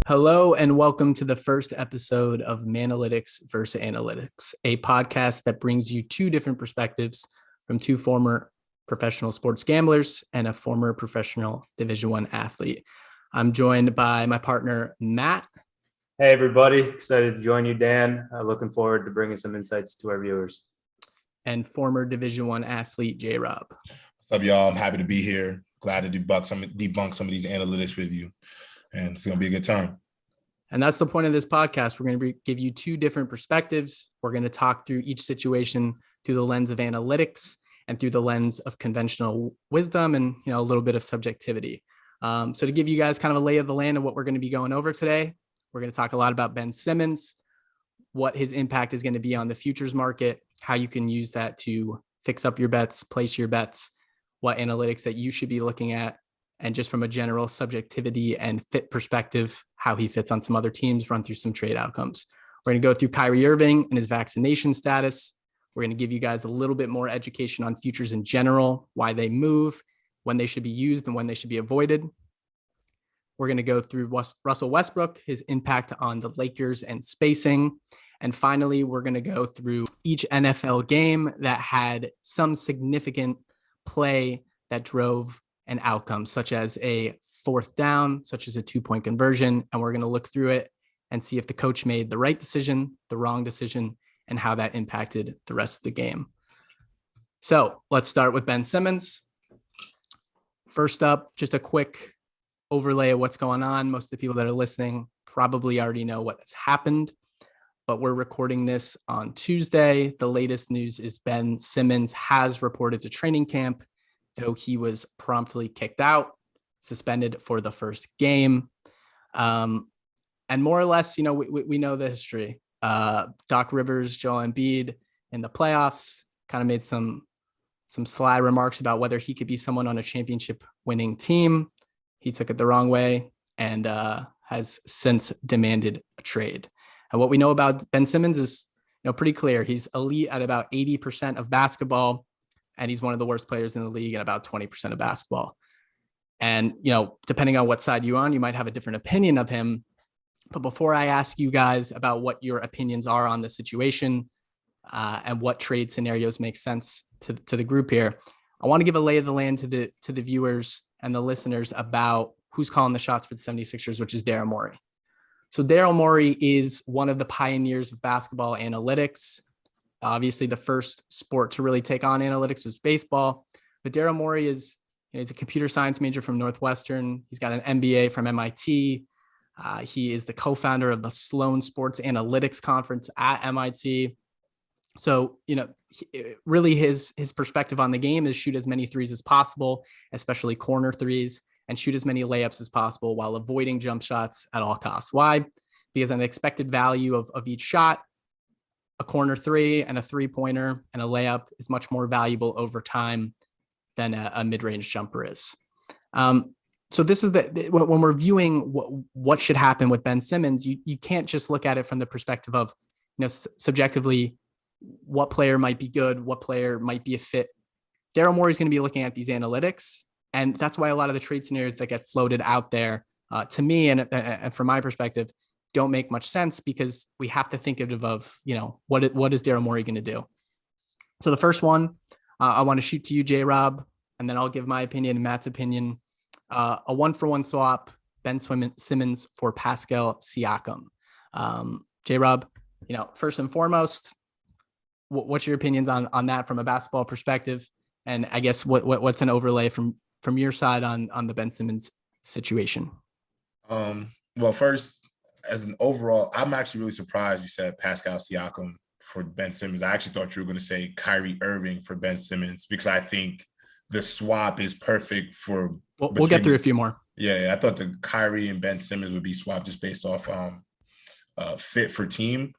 Hello and welcome to the first episode of Manalytics versus Analytics, a podcast that brings you two different perspectives from two former professional sports gamblers and a former professional Division I athlete. I'm joined by my partner, Matt. Hey, everybody. Excited to join you, Dan. Looking forward to bringing some insights to our viewers. And former Division I athlete, J-Rob. What's up, y'all? I'm happy to be here. Glad to debunk some of these analytics with you. And it's going to be a good time. And that's the point of this podcast. We're going to give you two different perspectives. We're going to talk through each situation through the lens of analytics and through the lens of conventional wisdom and, a little bit of subjectivity. So to give you guys kind of a lay of the land of what we're going to be going over today, we're going to talk a lot about Ben Simmons, what his impact is going to be on the futures market, how you can use that to fix up your bets, place your bets, what analytics that you should be looking at, and just from a general subjectivity and fit perspective, how he fits on some other teams, run through some trade outcomes. We're going to go through Kyrie Irving and his vaccination status. We're going to give you guys a little bit more education on futures in general, why they move, when they should be used and when they should be avoided. We're going to go through Russell Westbrook, his impact on the Lakers and spacing. And finally, we're going to go through each NFL game that had some significant play that drove an outcome, such as a fourth down, such as a 2-point conversion. And we're going to look through it and see if the coach made the right decision, the wrong decision, and how that impacted the rest of the game. So let's start with Ben Simmons. First up, just a quick overlay of what's going on. Most of the people that are listening probably already know what has happened, but we're recording this on Tuesday. The latest news is Ben Simmons has reported to training camp, though he was promptly kicked out, suspended for the first game. And more or less, we know the history. Doc Rivers, Joel Embiid in the playoffs kind of made some sly remarks about whether he could be someone on a championship winning team. He took it the wrong way and has since demanded a trade. And what we know about Ben Simmons is pretty clear. He's elite at about 80% of basketball, and he's one of the worst players in the league at about 20% of basketball. And, depending on what side you're on, you might have a different opinion of him. But before I ask you guys about what your opinions are on the situation and what trade scenarios make sense to the group here, I want to give a lay of the land to the viewers and the listeners about who's calling the shots for the 76ers, which is Daryl Morey. So Daryl Morey is one of the pioneers of basketball analytics. Obviously, the first sport to really take on analytics was baseball. But Daryl Morey he's a computer science major from Northwestern. He's got an MBA from MIT. He is the co-founder of the Sloan Sports Analytics Conference at MIT. So, really his perspective on the game is shoot as many threes as possible, especially corner threes, and shoot as many layups as possible while avoiding jump shots at all costs. Why? Because an expected value of each shot, a corner three and a three-pointer and a layup is much more valuable over time than a mid-range jumper is. So this is when we're viewing what should happen with Ben Simmons, you can't just look at it from the perspective of, subjectively, what player might be good, what player might be a fit. Daryl Morey is going to be looking at these analytics, and that's why a lot of the trade scenarios that get floated out there, to me and from my perspective, don't make much sense because we have to think of what is Daryl Morey going to do. So the first one, I want to shoot to you, J-Rob, and then I'll give my opinion and Matt's opinion. A 1-for-1 swap, Ben Simmons for Pascal Siakam. J-Rob, first and foremost, what's your opinions on that from a basketball perspective? And I guess what's an overlay from your side on the Ben Simmons situation? Well, first, as an overall, I'm actually really surprised you said Pascal Siakam for Ben Simmons. I actually thought you were going to say Kyrie Irving for Ben Simmons because I think the swap is perfect for. We'll get through a few more. Yeah, I thought the Kyrie and Ben Simmons would be swapped just based off fit for team.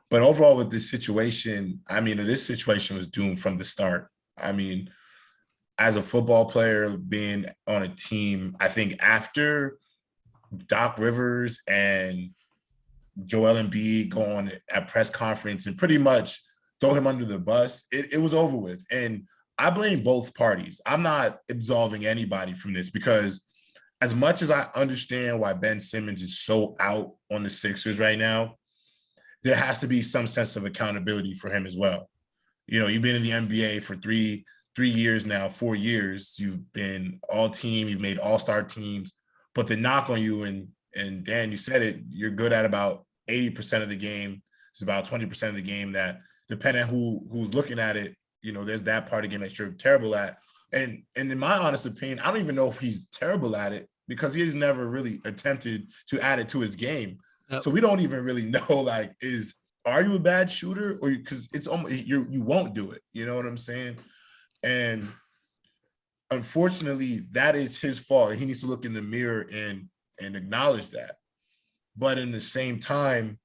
But overall with this situation, this situation was doomed from the start. As a football player being on a team, I think after Doc Rivers and Joel Embiid going at press conference and pretty much throw him under the bus, it was over with. And I blame both parties. I'm not absolving anybody from this because as much as I understand why Ben Simmons is so out on the Sixers right now, there has to be some sense of accountability for him as well. You know, you've been in the NBA for three years now, 4 years. You've been all team, you've made all-star teams, but the knock on you, and Dan, you said it, you're good at about 80% of the game. It's about 20% of the game that, depending on who's looking at it, you know, there's that part of the game that you're terrible at. And in my honest opinion, I don't even know if he's terrible at it because he has never really attempted to add it to his game. Yep. So we don't even really know, like, are you a bad shooter? Or because it's almost you won't do it. You know what I'm saying? And unfortunately, that is his fault. He needs to look in the mirror and acknowledge that. But in the same time,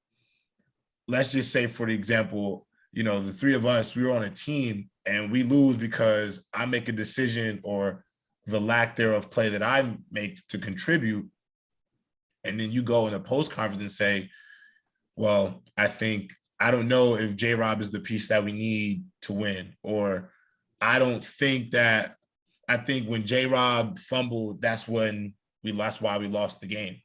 let's just say, for the example, you know, the three of us, we were on a team and we lose because I make a decision or the lack thereof play that I make to contribute. And then you go in a post conference and say, well, I don't know if J-Rob is the piece that we need to win, or I think when J-Rob fumbled, that's why we lost the game.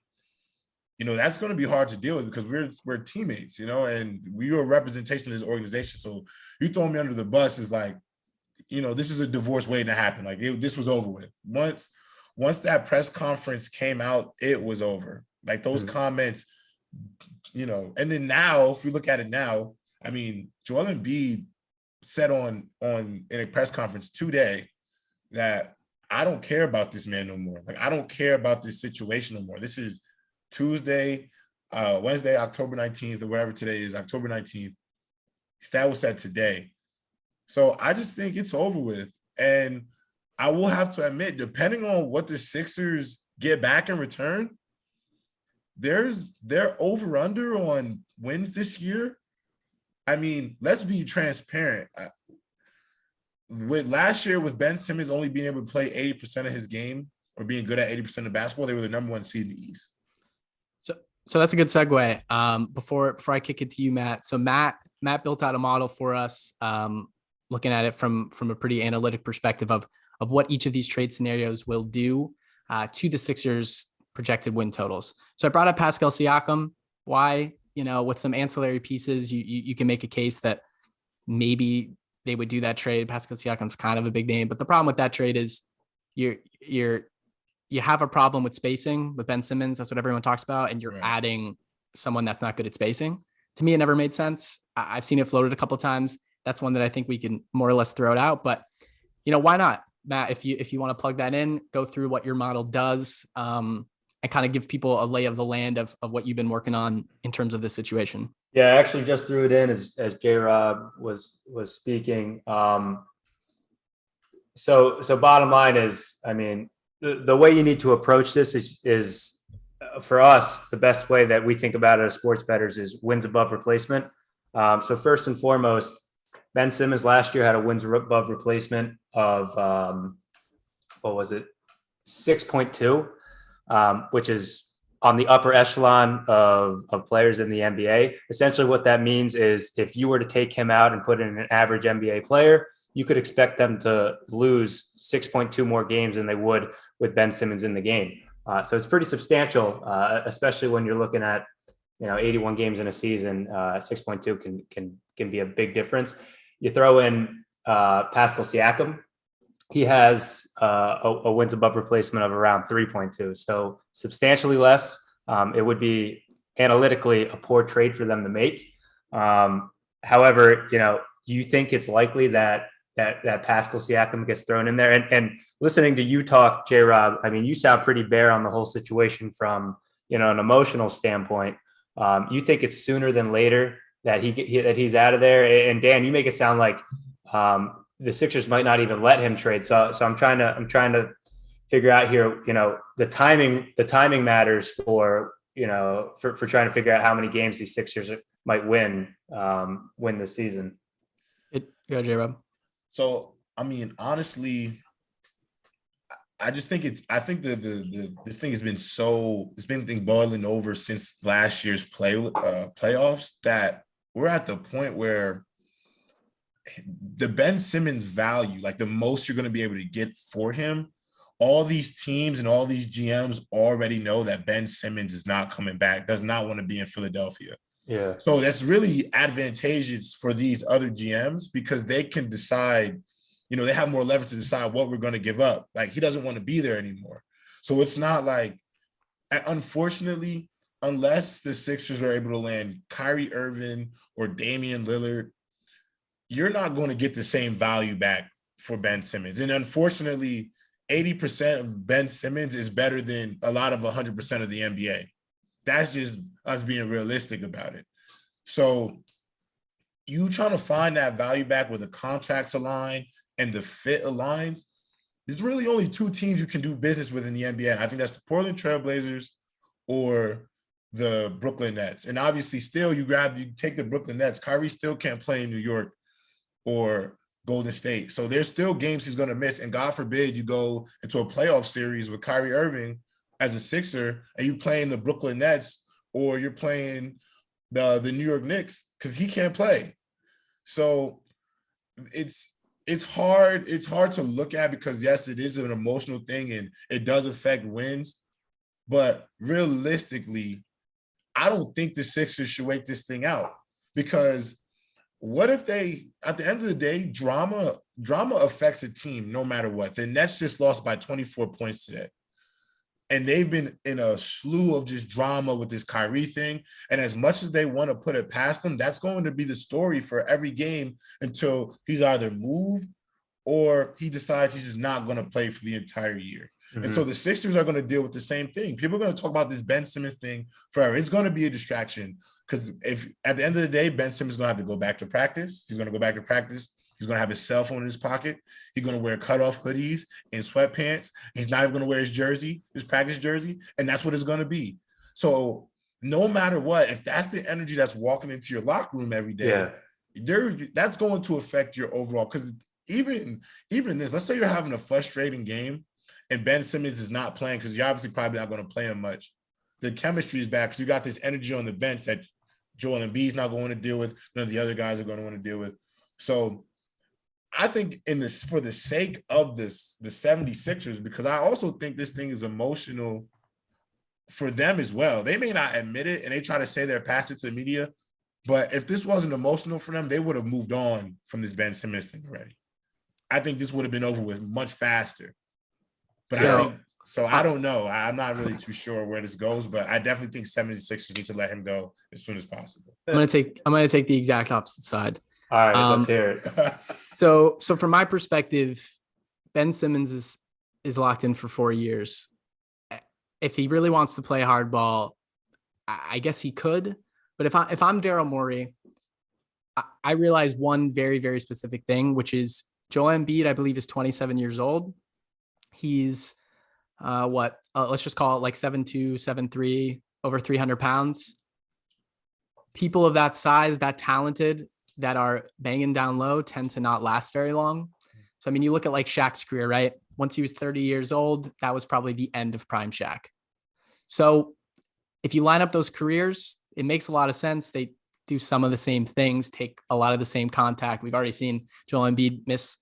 You know, that's going to be hard to deal with because we're teammates, you know, and we are a representation of this organization. So you throwing me under the bus is like, you know, this is a divorce waiting to happen. Like this was over with. Once that press conference came out, it was over. Like those comments, you know, and then now, if you look at it now, I mean, Joel Embiid said in a press conference today that I don't care about this man no more. Like, I don't care about this situation no more. This is Wednesday, October 19th, or whatever today is, October 19th. That was said today. So I just think it's over with. And I will have to admit, depending on what the Sixers get back in return, their over-under on wins this year. I mean, let's be transparent. With last year, with Ben Simmons only being able to play 80% of his game or being good at 80% of basketball, they were the number one seed in the East. So that's a good segue. Before I kick it to you, Matt. So Matt built out a model for us, looking at it from a pretty analytic perspective of what each of these trade scenarios will do to the Sixers' projected win totals. So I brought up Pascal Siakam. Why? You know, with some ancillary pieces, you can make a case that maybe they would do that trade. Pascal Siakam's kind of a big name, but the problem with that trade is you have a problem with spacing with Ben Simmons. That's what everyone talks about. And you're adding someone that's not good at spacing. To me, it never made sense. I've seen it floated a couple of times. That's one that I think we can more or less throw it out, but you know, why not, Matt? If you want to plug that in, go through what your model does, and kind of give people a lay of the land of what you've been working on in terms of this situation. Yeah, I actually just threw it in as J-Rob was speaking. So bottom line is, I mean, the way you need to approach this is for us, the best way that we think about it as sports bettors is wins above replacement. So first and foremost, Ben Simmons last year had a wins above replacement of, 6.2, which is on the upper echelon of players in the NBA. Essentially what that means is if you were to take him out and put in an average NBA player, you could expect them to lose 6.2 more games than they would with Ben Simmons in the game. So it's pretty substantial, especially when you're looking at, 81 games in a season. 6.2 can be a big difference. You throw in Pascal Siakam, he has a wins above replacement of around 3.2, so substantially less. It would be analytically a poor trade for them to make. However, do you think it's likely that Pascal Siakam gets thrown in there? And listening to you talk, J-Rob, I mean, you sound pretty bare on the whole situation from an emotional standpoint. You think it's sooner than later that he's out of there? And Dan, you make it sound like the Sixers might not even let him trade. So I'm trying to figure out here, the timing matters for trying to figure out how many games these Sixers might win this season. Go, J-Rob. So, I mean, honestly, I just think this thing has been boiling over since last year's playoffs, that we're at the point where the Ben Simmons value, like the most you're going to be able to get for him, all these teams and all these GMs already know that Ben Simmons is not coming back, does not want to be in Philadelphia. Yeah. So that's really advantageous for these other GMs because they can decide, they have more leverage to decide what we're going to give up. Like, he doesn't want to be there anymore. So it's not like, unfortunately, unless the Sixers are able to land Kyrie Irving or Damian Lillard, you're not going to get the same value back for Ben Simmons. And unfortunately, 80% of Ben Simmons is better than a lot of 100% of the NBA. That's just us being realistic about it. So you trying to find that value back where the contracts align and the fit aligns. There's really only two teams you can do business with in the NBA. And I think that's the Portland Trail Blazers or the Brooklyn Nets. And obviously still you take the Brooklyn Nets. Kyrie still can't play in New York or Golden State. So there's still games he's going to miss. And God forbid you go into a playoff series with Kyrie Irving as a Sixer and you playing the Brooklyn Nets or you're playing the New York Knicks because he can't play. So it's hard to look at because yes, it is an emotional thing and it does affect wins. But realistically, I don't think the Sixers should wait this thing out because what if they, at the end of the day, drama affects a team no matter what. The Nets just lost by 24 points today. And they've been in a slew of just drama with this Kyrie thing. And as much as they want to put it past them, that's going to be the story for every game until he's either moved or he decides he's just not going to play for the entire year. Mm-hmm. And so the Sixers are going to deal with the same thing. People are going to talk about this Ben Simmons thing forever. It's going to be a distraction because if at the end of the day, Ben Simmons is going to have to go back to practice. He's going to go back to practice. He's going to have his cell phone in his pocket. He's going to wear cutoff hoodies and sweatpants. He's not even going to wear his jersey, his practice jersey. And that's what it's going to be. So no matter what, if that's the energy that's walking into your locker room every day, that's going to affect your overall. Because even this, let's say you're having a frustrating game and Ben Simmons is not playing because you're obviously probably not going to play him much. The chemistry is back because you got this energy on the bench that Joel Embiid's not going to deal with. None of the other guys are going to want to deal with. So I think for the sake of the 76ers, because I also think this thing is emotional for them as well. They may not admit it and they try to say they're past it to the media, but if this wasn't emotional for them, they would have moved on from this Ben Simmons thing already. I think this would have been over with much faster. But I don't know. I'm not really too sure where this goes, but I definitely think 76ers need to let him go as soon as possible. I'm gonna take the exact opposite side. All right, let's hear it. So from my perspective, Ben Simmons is locked in for 4 years. If he really wants to play hardball, I guess he could. But if I'm Daryl Morey, I realize one very, very specific thing, which is Joel Embiid, I believe, is 27 years old. He's let's just call it like 7'2", 7'3", over 300 pounds. People of that size, that talented, that are banging down low tend to not last very long. So, I mean, you look at like Shaq's career, right? Once he was 30 years old, that was probably the end of prime Shaq. So if you line up those careers, it makes a lot of sense. They do some of the same things, take a lot of the same contact. We've already seen Joel Embiid miss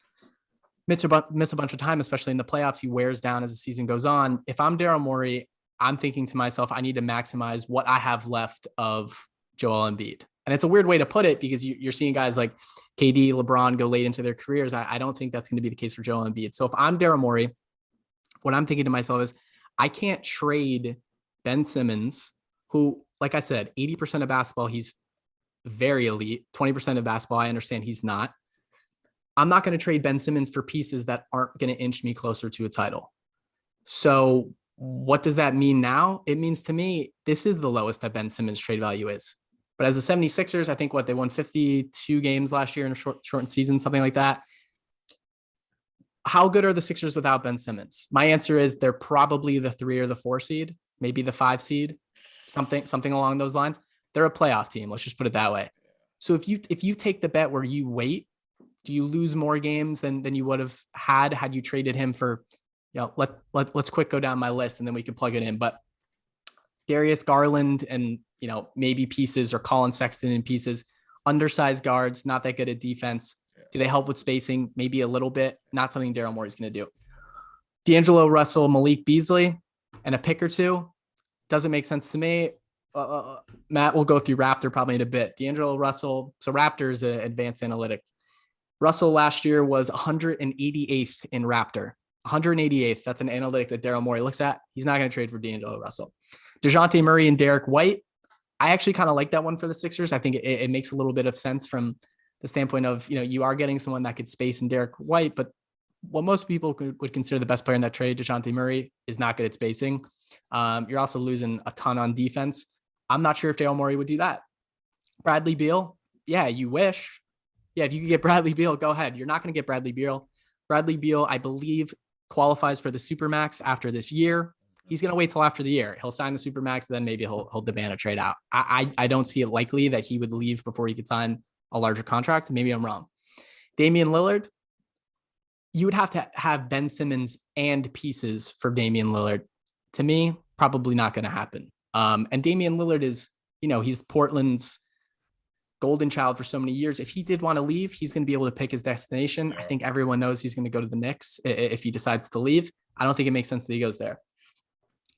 a bunch of time, especially in the playoffs. He wears down as the season goes on. If I'm Daryl Morey, I'm thinking to myself, I need to maximize what I have left of Joel Embiid. And it's a weird way to put it because you're seeing guys like KD, LeBron go late into their careers. I don't think that's going to be the case for Joel Embiid. So if I'm Daryl Morey, what I'm thinking to myself is I can't trade Ben Simmons, who, like I said, 80% of basketball, he's very elite. 20% of basketball, I understand he's not. I'm not going to trade Ben Simmons for pieces that aren't going to inch me closer to a title. So what does that mean now? It means to me, this is the lowest that Ben Simmons trade value is. But as the 76ers, I think they won 52 games last year in a shortened season, something like that. How good are the Sixers without Ben Simmons? My answer is they're probably the 3 or the 4 seed, maybe the 5 seed, something along those lines. They're a playoff team. Let's just put it that way. So if you take the bet where you wait, do you lose more games than you would have had you traded him for, let's quick go down my list and then we can plug it in. But Darius Garland and, maybe pieces, or Colin Sexton in pieces, undersized guards, not that good at defense. Do they help with spacing? Maybe a little bit, not something Daryl Morey's going to do. D'Angelo Russell, Malik Beasley, and a pick or two. Doesn't make sense to me. Matt will go through Raptor probably in a bit. D'Angelo Russell. So Raptors advanced analytics. Russell last year was 188th in Raptor. 188th. That's an analytic that Daryl Morey looks at. He's not going to trade for D'Angelo Russell. DeJounte Murray and Derek White. I actually kind of like that one for the Sixers. I think it makes a little bit of sense from the standpoint of, you are getting someone that could space in Derek White, but what most people would consider the best player in that trade, DeJounte Murray, is not good at spacing. You're also losing a ton on defense. I'm not sure if Daryl Morey would do that. Bradley Beal. Yeah, you wish. Yeah, if you could get Bradley Beal, go ahead. You're not going to get Bradley Beal. Bradley Beal, I believe, qualifies for the Supermax after this year. He's going to wait till after the year. He'll sign the Supermax, then maybe he'll demand a trade out. I don't see it likely that he would leave before he could sign a larger contract. Maybe I'm wrong. Damian Lillard, you would have to have Ben Simmons and pieces for Damian Lillard. To me, probably not going to happen. And Damian Lillard is, he's Portland's golden child for so many years. If he did want to leave, he's going to be able to pick his destination. I think everyone knows he's going to go to the Knicks if he decides to leave. I don't think it makes sense that he goes there.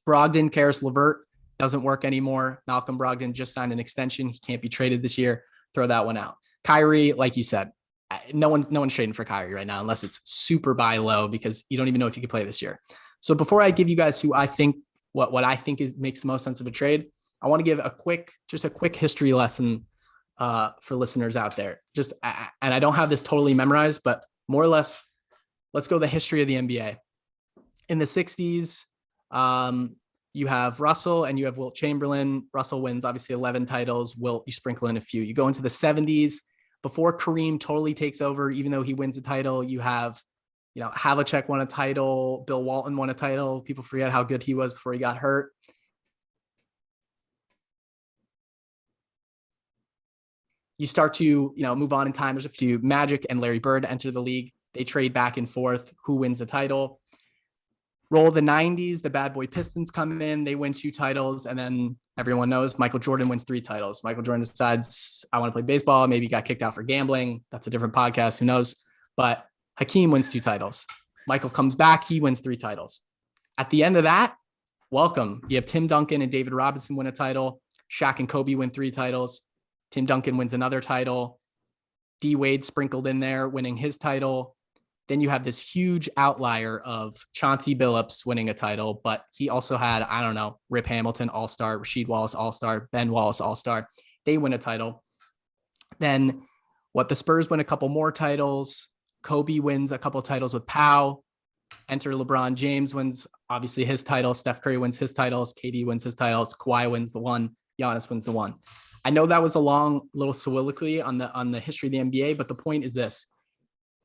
Brogdon, Karis LeVert doesn't work anymore. Malcolm Brogdon just signed an extension. He can't be traded this year. Throw that one out. Kyrie, like you said, no one's trading for Kyrie right now unless it's super buy low because you don't even know if you could play this year. So before I give you guys who I think what I think makes the most sense of a trade, I want to give a quick history lesson for listeners out there. And I don't have this totally memorized, but more or less, let's go the history of the NBA. In the 60s, you have Russell and you have Wilt Chamberlain. Russell wins obviously 11 titles. Wilt, you sprinkle in a few. You go into the 70s before Kareem totally takes over, even though he wins a title. You have, Havlicek won a title. Bill Walton won a title. People forget how good he was before he got hurt. You start to, move on in time. There's a few. Magic and Larry Bird enter the league. They trade back and forth. Who wins the title? Roll the 90s, the bad boy Pistons come in, they win 2 titles, and then everyone knows Michael Jordan wins 3 titles. Michael Jordan decides, I want to play baseball, maybe got kicked out for gambling. That's a different podcast, who knows? But Hakeem wins 2 titles. Michael comes back, he wins 3 titles. At the end of that, welcome. You have Tim Duncan and David Robinson win a title. Shaq and Kobe win 3 titles. Tim Duncan wins another title. D Wade sprinkled in there, winning his title. Then you have this huge outlier of Chauncey Billups winning a title, but he also had, Rip Hamilton, All-Star, Rasheed Wallace, All-Star, Ben Wallace, All-Star. They win a title. Then the Spurs win a couple more titles. Kobe wins a couple titles with Pau. Enter LeBron James wins, obviously, his title. Steph Curry wins his titles. KD wins his titles. Kawhi wins the one. Giannis wins the one. I know that was a long little soliloquy on the history of the NBA, but the point is this.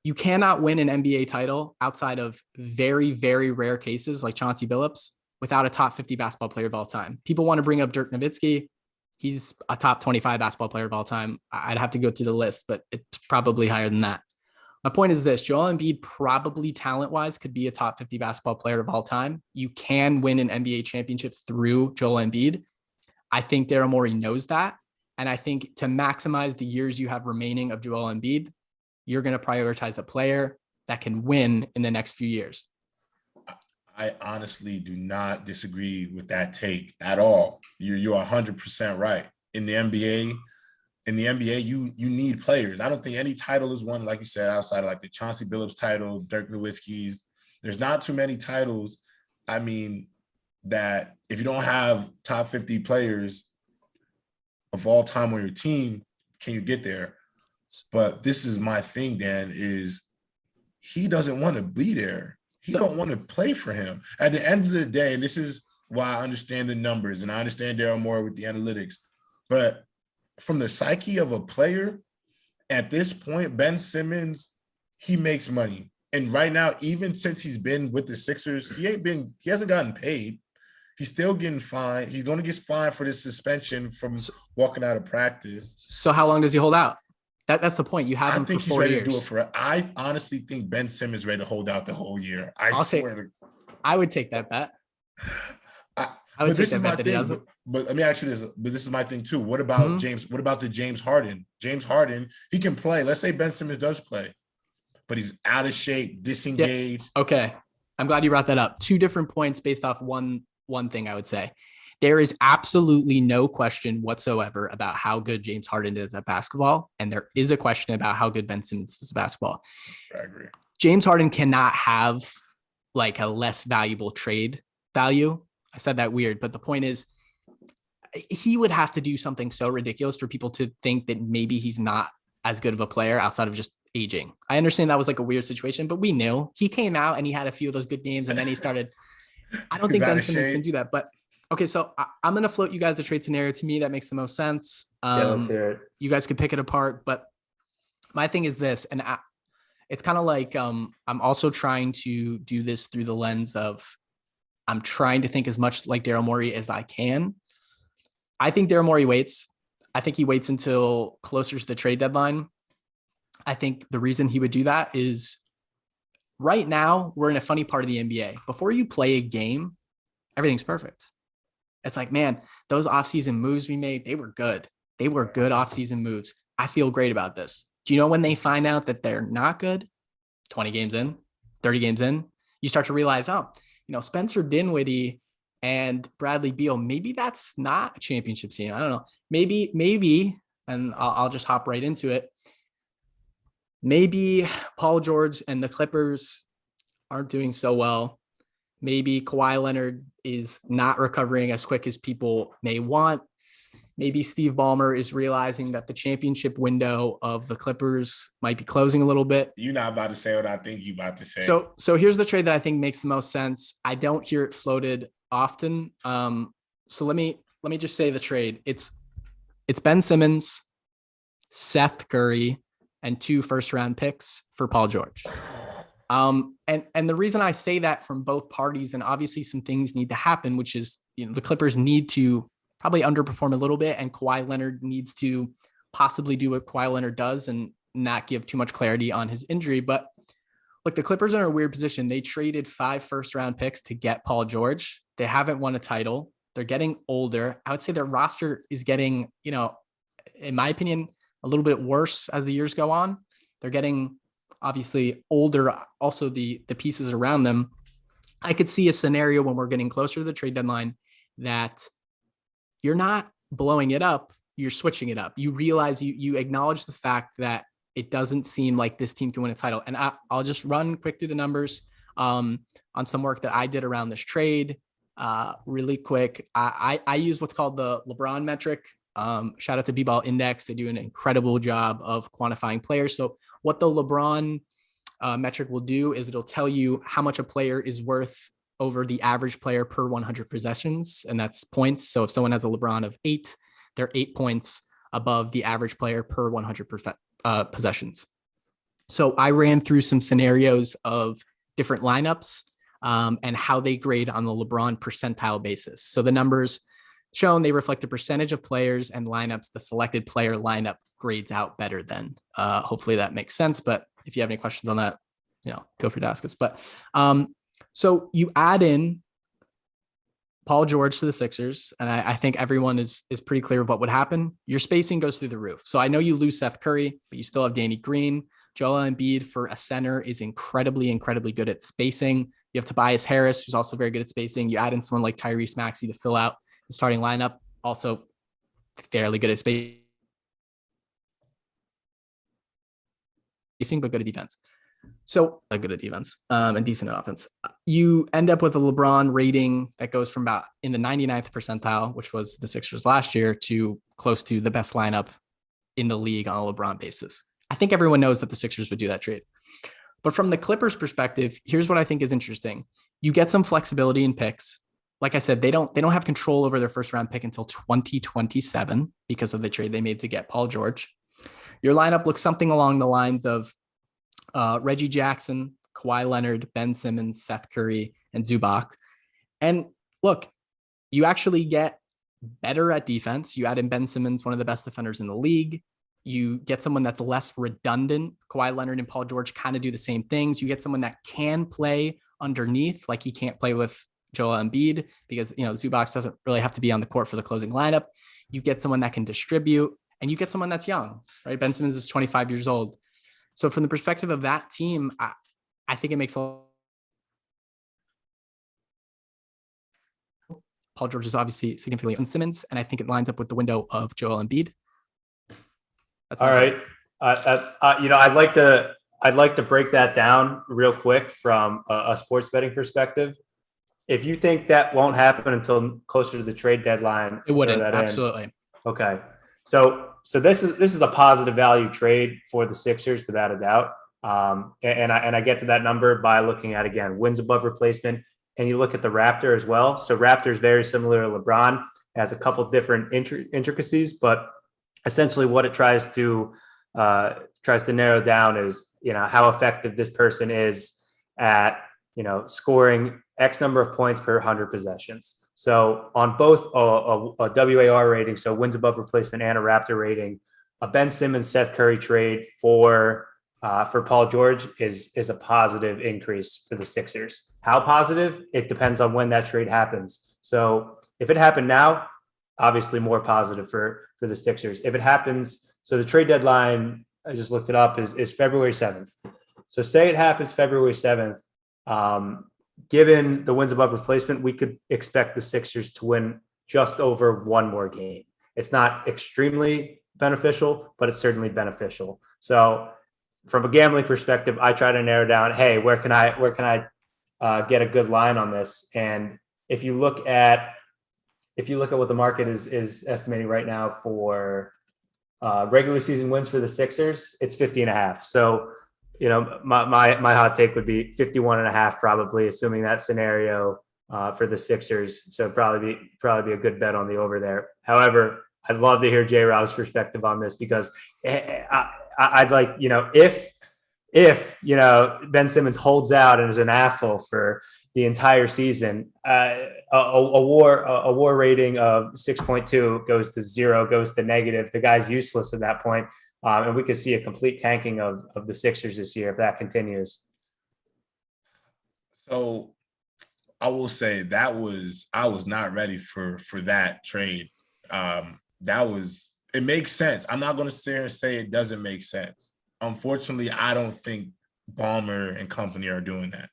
You cannot win an NBA title outside of very, very rare cases like Chauncey Billups without a top 50 basketball player of all time. People want to bring up Dirk Nowitzki. He's a top 25 basketball player of all time. I'd have to go through the list, but it's probably higher than that. My point is this. Joel Embiid probably talent-wise could be a top 50 basketball player of all time. You can win an NBA championship through Joel Embiid. I think Daryl Morey knows that. And I think to maximize the years you have remaining of Joel Embiid, you're going to prioritize a player that can win in the next few years. I honestly do not disagree with that take at all. You're 100% right. In the NBA, you need players. I don't think any title is won, like you said, outside of like the Chauncey Billups title, Dirk Nowitzki's. There's not too many titles. That if you don't have top 50 players of all time on your team, can you get there? But this is my thing, Dan, is he doesn't want to be there. He don't want to play for him. At the end of the day, and this is why I understand the numbers and I understand Daryl Morey with the analytics, but from the psyche of a player, at this point, Ben Simmons, he makes money. And right now, even since he's been with the Sixers, he hasn't gotten paid. He's still getting fined. He's going to get fined for this suspension from walking out of practice. So how long does he hold out? That's the point. You have him for 4 years. I think he's ready to do it for. I honestly think Ben Simmons is ready to hold out the whole year. I would take that bet. I would take that bet that he doesn't. But let me ask you this. But this is my thing too. What about James? What about the James Harden? James Harden, he can play. Let's say Ben Simmons does play, but he's out of shape, disengaged. Yeah. Okay. I'm glad you brought that up. Two different points based off one thing I would say. There is absolutely no question whatsoever about how good James Harden is at basketball. And there is a question about how good Ben Simmons is at basketball. I agree. James Harden cannot have like a less valuable trade value. I said that weird, but the point is he would have to do something so ridiculous for people to think that maybe he's not as good of a player outside of just aging. I understand that was like a weird situation, but we knew he came out and he had a few of those good games and then he started. I don't think Ben Simmons can do that, but okay. So I'm going to float you guys the trade scenario. To me, that makes the most sense. Yeah, let's hear it. You guys could pick it apart, but my thing is this, and it's kind of like I'm also trying to do this through the lens of I'm trying to think as much like Daryl Morey as I can. I think Daryl Morey waits. I think he waits until closer to the trade deadline. I think the reason he would do that is right now we're in a funny part of the NBA. Before you play a game, everything's perfect. It's like, man, those offseason moves we made, they were good. They were good offseason moves. I feel great about this. Do you know when they find out that they're not good? 20 games in, 30 games in, you start to realize, oh, Spencer Dinwiddie and Bradley Beal, maybe that's not a championship team. I don't know. Maybe, and I'll just hop right into it. Maybe Paul George and the Clippers aren't doing so well. Maybe Kawhi Leonard is not recovering as quick as people may want. Maybe Steve Ballmer is realizing that the championship window of the Clippers might be closing a little bit. You're not about to say what I think you're about to say. So here's the trade that I think makes the most sense. I don't hear it floated often. So let me just say the trade. It's Ben Simmons, Seth Curry, and 2 first-round picks for Paul George. And the reason I say that from both parties, and obviously some things need to happen, which is the Clippers need to probably underperform a little bit, and Kawhi Leonard needs to possibly do what Kawhi Leonard does and not give too much clarity on his injury. But look, the Clippers are in a weird position. They traded 5 first-round picks to get Paul George. They haven't won a title. They're getting older. I would say their roster is getting, in my opinion, a little bit worse as the years go on. They're getting obviously older. Also, the pieces around them. I could see a scenario when we're getting closer to the trade deadline that you're not blowing it up, you're switching it up. You realize you acknowledge the fact that it doesn't seem like this team can win a title. And I'll just run quick through the numbers on some work that I did around this trade really quick. I use what's called the Lebron Metric. Shout out to B-Ball Index. They do an incredible job of quantifying players. So what the Lebron metric will do is it'll tell you how much a player is worth over the average player per 100 possessions, and that's points. So if someone has a LeBron of 8, they're 8 points above the average player per 100 possessions. So I ran through some scenarios of different lineups and how they grade on the LeBron percentile basis. So the numbers shown, they reflect the percentage of players and lineups the selected player lineup grades out better than. Hopefully that makes sense. But if you have any questions on that, feel free to ask us. But so you add in Paul George to the Sixers, and I think everyone is pretty clear of what would happen. Your spacing goes through the roof. So I know you lose Seth Curry, but you still have Danny Green. Joel Embiid for a center is incredibly, incredibly good at spacing. You have Tobias Harris, who's also very good at spacing. You add in someone like Tyrese Maxey to fill out the starting lineup, also fairly good at spacing, but good at defense. So good at defense and decent at offense. You end up with a LeBron rating that goes from about in the 99th percentile, which was the Sixers last year, to close to the best lineup in the league on a LeBron basis. I think everyone knows that the Sixers would do that trade. But from the Clippers perspective, here's what I think is interesting. You get some flexibility in picks. Like I said, they don't have control over their first round pick until 2027 because of the trade they made to get Paul George. Your lineup looks something along the lines of Reggie Jackson, Kawhi Leonard, Ben Simmons, Seth Curry, and Zubac. And look, you actually get better at defense. You add in Ben Simmons, one of the best defenders in the league. You get someone that's less redundant. Kawhi Leonard and Paul George kind of do the same things. You get someone that can play underneath, like he can't play with Joel Embiid because, Zubac doesn't really have to be on the court for the closing lineup. You get someone that can distribute, and you get someone that's young, right? Ben Simmons is 25 years old. So from the perspective of that team, I think it makes a Paul George is obviously significantly on Simmons, and I think it lines up with the window of Joel Embiid. That's all right. I'd like to break that down real quick from a sports betting perspective. If you think that won't happen until closer to the trade deadline, It wouldn't. throw that Absolutely. in. Okay. So this is a positive value trade for the Sixers without a doubt. And I get to that number by looking at, again, wins above replacement, and you look at the Raptor as well. So Raptor is very similar to LeBron, has a couple different intricacies, but essentially what it tries to narrow down is, how effective this person is at, scoring X number of points per 100 possessions. So on both a WAR rating, so wins above replacement, and a Raptor rating, a Ben Simmons, Seth Curry trade for Paul George is a positive increase for the Sixers. How positive? It depends on when that trade happens. So if it happened now, obviously more positive for the Sixers. If it happens, so the trade deadline, I just looked it up, is February 7th. So say it happens February 7th. Given the wins above replacement, we could expect the Sixers to win just over one more game. It's not extremely beneficial, but it's certainly beneficial. So from a gambling perspective, I try to narrow down, hey, where can I get a good line on this? And if you look at what the market is estimating right now for regular season wins for the Sixers, it's 50.5. So, my hot take would be 51.5, probably, assuming that scenario for the Sixers. So probably be a good bet on the over there. However, I'd love to hear J-Rob's perspective on this, because I'd like, if Ben Simmons holds out and is an asshole for the entire season, a war rating of 6.2 goes to 0, goes to negative. The guy's useless at that point. And we could see a complete tanking of the Sixers this year if that continues. So I will say I was not ready for that trade. It makes sense. I'm not going to sit here and say it doesn't make sense. Unfortunately, I don't think Ballmer and company are doing that,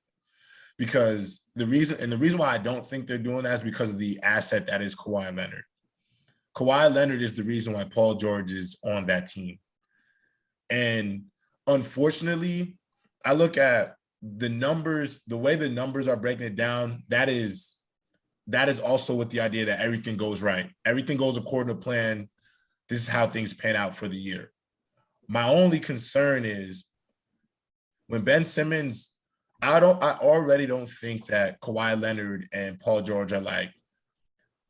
because the reason why I don't think they're doing that is because of the asset that is Kawhi Leonard. Kawhi Leonard is the reason why Paul George is on that team. And unfortunately, I look at the numbers, the way the numbers are breaking it down, that is also with the idea that everything goes right. Everything goes according to plan. This is how things pan out for the year. My only concern is when Ben Simmons, I already don't think that Kawhi Leonard and Paul George are like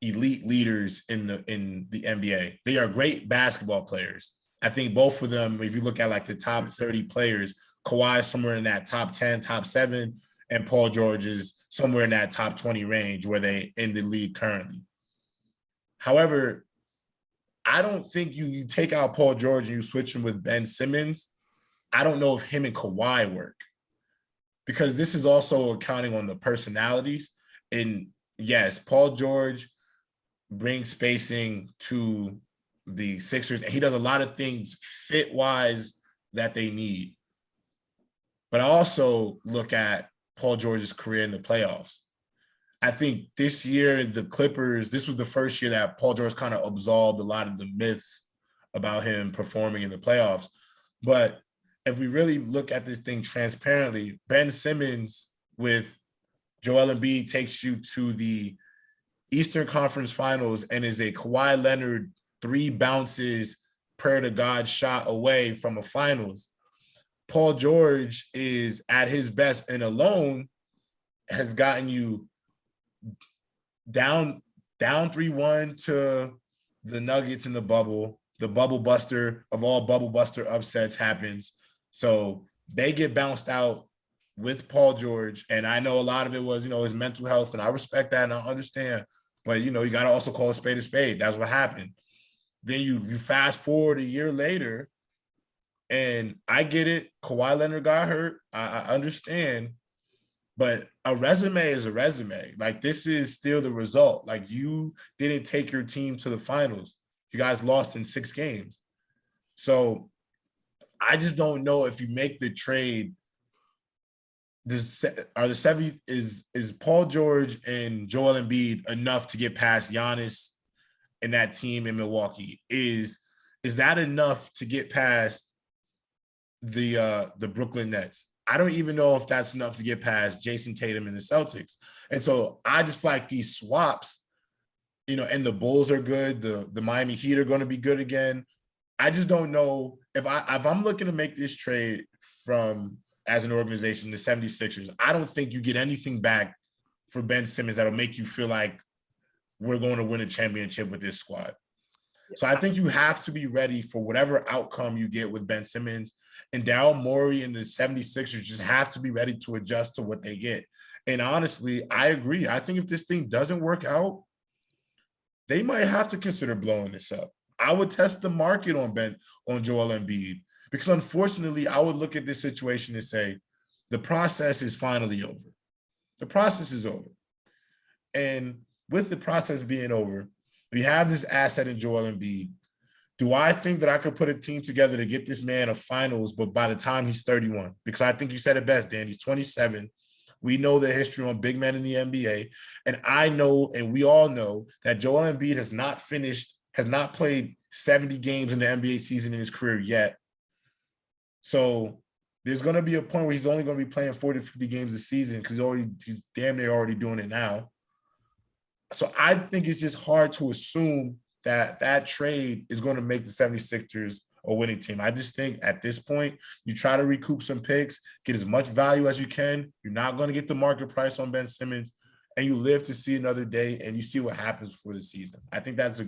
elite leaders in the NBA. They are great basketball players. I think both of them, if you look at like the top 30 players, Kawhi is somewhere in that top 10, top 7, and Paul George is somewhere in that top 20 range where they in the league currently. However, I don't think you take out Paul George and you switch him with Ben Simmons. I don't know if him and Kawhi work, because this is also accounting on the personalities. And yes, Paul George brings spacing to the Sixers, and he does a lot of things fit-wise that they need. But I also look at Paul George's career in the playoffs. I think this year, the Clippers, this was the first year that Paul George kind of absolved a lot of the myths about him performing in the playoffs. But if we really look at this thing transparently, Ben Simmons with Joel Embiid takes you to the Eastern Conference Finals and is a Kawhi Leonard 3 bounces, prayer to God shot away from a finals. Paul George is at his best and alone has gotten you down 3-1 to the Nuggets in the bubble. The bubble buster of all bubble buster upsets happens. So they get bounced out with Paul George. And I know a lot of it was, his mental health, and I respect that and I understand. But, you got to also call a spade a spade. That's what happened. Then you fast forward a year later, and I get it. Kawhi Leonard got hurt. I understand. But a resume is a resume. Like, this is still the result. Like, you didn't take your team to the finals. You guys lost in 6 games. So I just don't know if you make the trade are the 70 is Paul George and Joel Embiid enough to get past Giannis and that team in Milwaukee? Is that enough to get past the Brooklyn Nets? I don't even know if that's enough to get past Jason Tatum and the Celtics. And so I just feel like these swaps, and the Bulls are good. The Miami Heat are going to be good again. I just don't know if I'm looking to make this trade from, as an organization, the 76ers, I don't think you get anything back for Ben Simmons that'll make you feel like we're going to win a championship with this squad. So I think you have to be ready for whatever outcome you get with Ben Simmons, and Daryl Morey and the 76ers just have to be ready to adjust to what they get. And honestly, I agree. I think if this thing doesn't work out, they might have to consider blowing this up. I would test the market on Joel Embiid, because unfortunately, I would look at this situation and say, the process is finally over. The process is over. And with the process being over, we have this asset in Joel Embiid. Do I think that I could put a team together to get this man a finals, but by the time he's 31? Because I think you said it best, Dan. He's 27. We know the history on big men in the NBA. And I know, and we all know, that Joel Embiid has not played 70 games in the NBA season in his career yet. So there's going to be a point where he's only going to be playing 40 to 50 games a season, because he's damn near already doing it now. So I think it's just hard to assume that trade is going to make the 76ers a winning team. I just think at this point, you try to recoup some picks, get as much value as you can. You're not going to get the market price on Ben Simmons, and you live to see another day, and you see what happens for the season. I think that's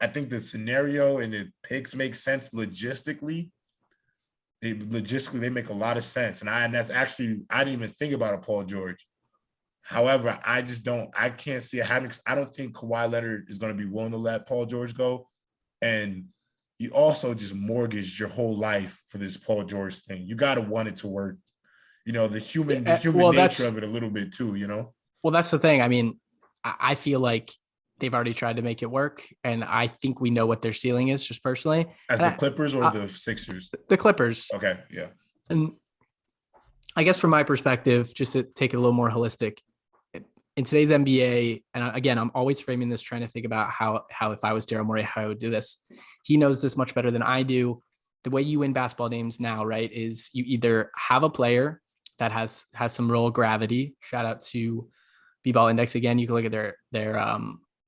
I think the scenario and the picks make sense logistically. They make a lot of sense. And that's actually, I didn't even think about a Paul George. However, I can't see it happening. I don't think Kawhi Leonard is going to be willing to let Paul George go. And you also just mortgaged your whole life for this Paul George thing. You got to want it to work. The human nature of it a little bit too, Well, that's the thing. I mean, I feel like they've already tried to make it work, and I think we know what their ceiling is, just personally. As the Clippers or the Sixers? The Clippers. Okay, yeah. And I guess from my perspective, just to take it a little more holistic, in today's NBA, and again, I'm always framing this trying to think about how if I was Daryl Morey, how I would do this. He knows this much better than I do. The way you win basketball games now, right, is you either have a player that has some real gravity. Shout out to B-Ball Index again. You can look at their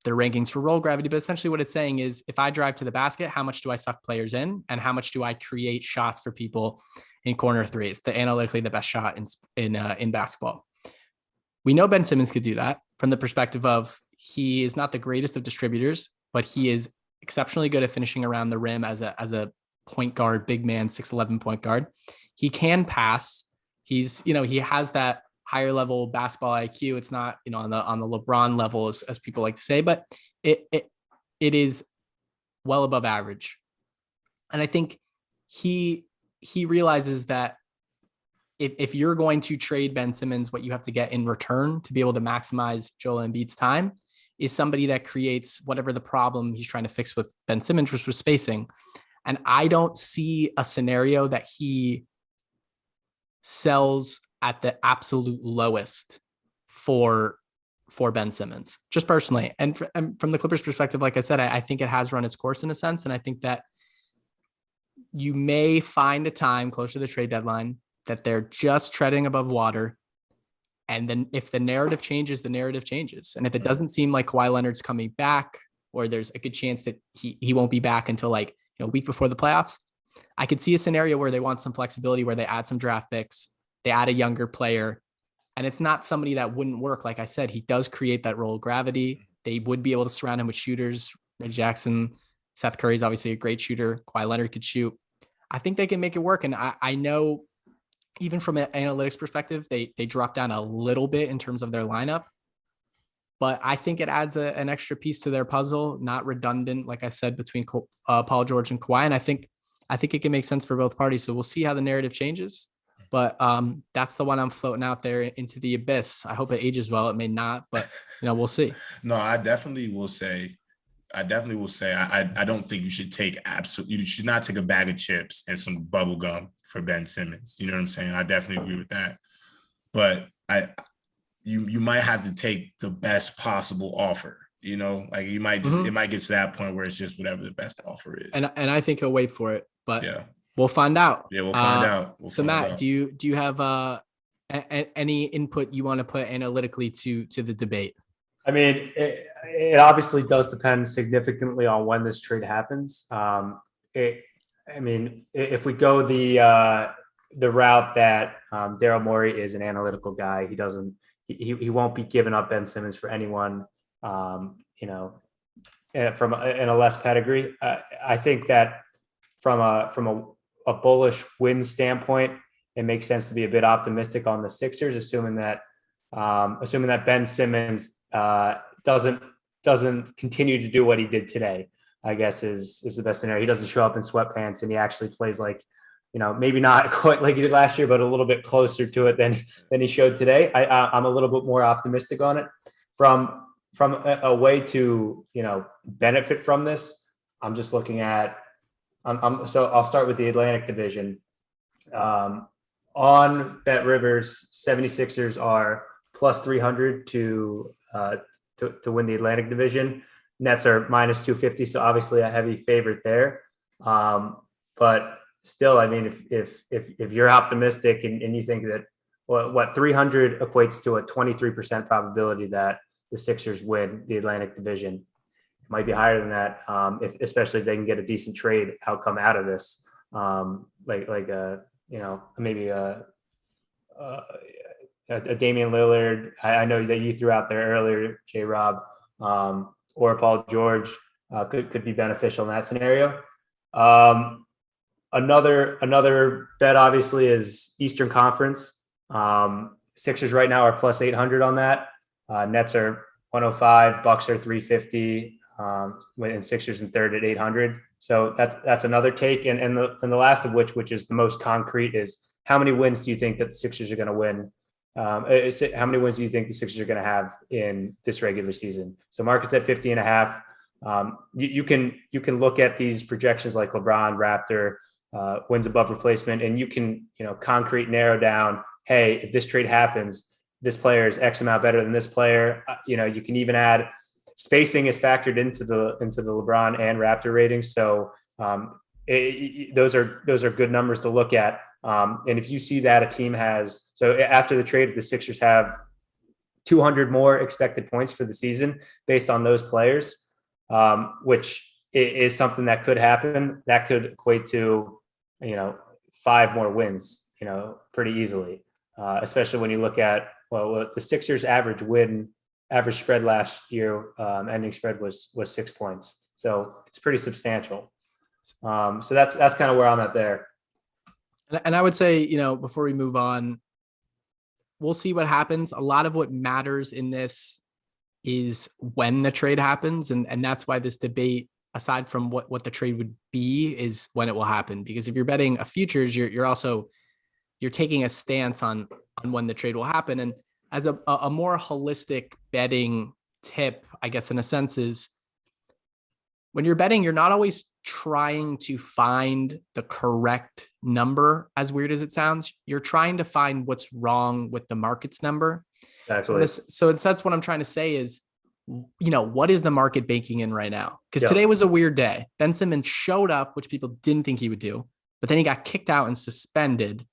rankings for roll gravity, but essentially what it's saying is, if I drive to the basket, how much do I suck players in, and how much do I create shots for people in corner threes? The analytically the best shot in basketball. We know Ben Simmons could do that from the perspective of, he is not the greatest of distributors, but he is exceptionally good at finishing around the rim as a point guard, big man, 6'11" point guard. He can pass. He has that higher level basketball IQ. It's not, on the LeBron level, as people like to say, but it is well above average. And I think he realizes that if you're going to trade Ben Simmons, what you have to get in return to be able to maximize Joel Embiid's time is somebody that creates whatever the problem he's trying to fix with Ben Simmons, which was spacing. And I don't see a scenario that he sells at the absolute lowest for Ben Simmons, just personally. And from the Clippers perspective, like I said, I think it has run its course in a sense. And I think that you may find a time closer to the trade deadline that they're just treading above water. And then if the narrative changes, the narrative changes. And if it doesn't seem like Kawhi Leonard's coming back, or there's a good chance that he won't be back until a week before the playoffs, I could see a scenario where they want some flexibility, where they add some draft picks, they add a younger player, and it's not somebody that wouldn't work. Like I said, he does create that role of gravity. They would be able to surround him with shooters. Reggie Jackson, Seth Curry is obviously a great shooter. Kawhi Leonard could shoot. I think they can make it work. And I know, even from an analytics perspective, they drop down a little bit in terms of their lineup, but I think it adds an extra piece to their puzzle, not redundant, like I said, between Paul George and Kawhi. And I think it can make sense for both parties. So we'll see how the narrative changes, but that's the one I'm floating out there into the abyss. I hope it ages well. It may not, but we'll see. No, I definitely will say, I don't think you should you should not take a bag of chips and some bubble gum for Ben Simmons. You know what I'm saying? I definitely agree with that. but you might have to take the best possible offer. Like you might just it might get to that point where it's just whatever the best offer is. And I think he'll wait for it, but yeah, we'll find out. We'll find out. So Matt, do you have any input you want to put analytically to the debate? I mean, it obviously does depend significantly on when this trade happens. If we go the route that Daryl Morey is an analytical guy, he won't be giving up Ben Simmons for anyone, from in a less pedigree. I think that from a bullish win standpoint, it makes sense to be a bit optimistic on the Sixers, assuming that Ben Simmons doesn't continue to do what he did today, I guess is the best scenario. He doesn't show up in sweatpants and he actually plays like, maybe not quite like he did last year, but a little bit closer to it than he showed today. I'm a little bit more optimistic on it from a way to, benefit from this. I'm just looking at, so I'll start with the Atlantic Division. On Bet Rivers, 76ers are plus 300 to win the Atlantic Division. Nets are minus 250, so obviously a heavy favorite there. But still, I mean, if you're optimistic and you think that what 300 equates to a 23% probability that the Sixers win the Atlantic Division, it might be higher than that, especially if they can get a decent trade outcome out of this, maybe a Damian Lillard. I know that you threw out there earlier, J-Rob, or Paul George could be beneficial in that scenario. Another bet obviously is Eastern Conference. Sixers right now are plus 800 on that. Nets are 105, Bucks are 350, and Sixers in third at 800. So that's another take. And the last of which is the most concrete, is how many wins do you think that the Sixers are going to win? How many wins do you think the Sixers are going to have in this regular season? So market's at 50.5. You can look at these projections like LeBron, Raptor, wins above replacement, and you can, concrete narrow down, hey, if this trade happens, this player is X amount better than this player. You can even add spacing is factored into the LeBron and Raptor ratings. So those are good numbers to look at. And if you see that a team has, so after the trade, the Sixers have 200 more expected points for the season based on those players, which is something that could happen. That could equate to, 5 more wins, pretty easily, especially when you look at, the Sixers average spread last year, ending spread was 6 points. So it's pretty substantial. So that's kind of where I'm at there. And I would say, before we move on, we'll see what happens. A lot of what matters in this is when the trade happens. And that's why this debate, aside from what the trade would be, is when it will happen. Because if you're betting a futures, you're taking a stance on when the trade will happen. And as a more holistic betting tip, I guess, in a sense, is when you're betting, you're not always trying to find the correct number, as weird as it sounds. You're trying to find what's wrong with the market's number. Exactly. So that's what I'm trying to say is, what is the market banking in right now? Because today was a weird day. Ben Simmons showed up, which people didn't think he would do, but then he got kicked out and suspended.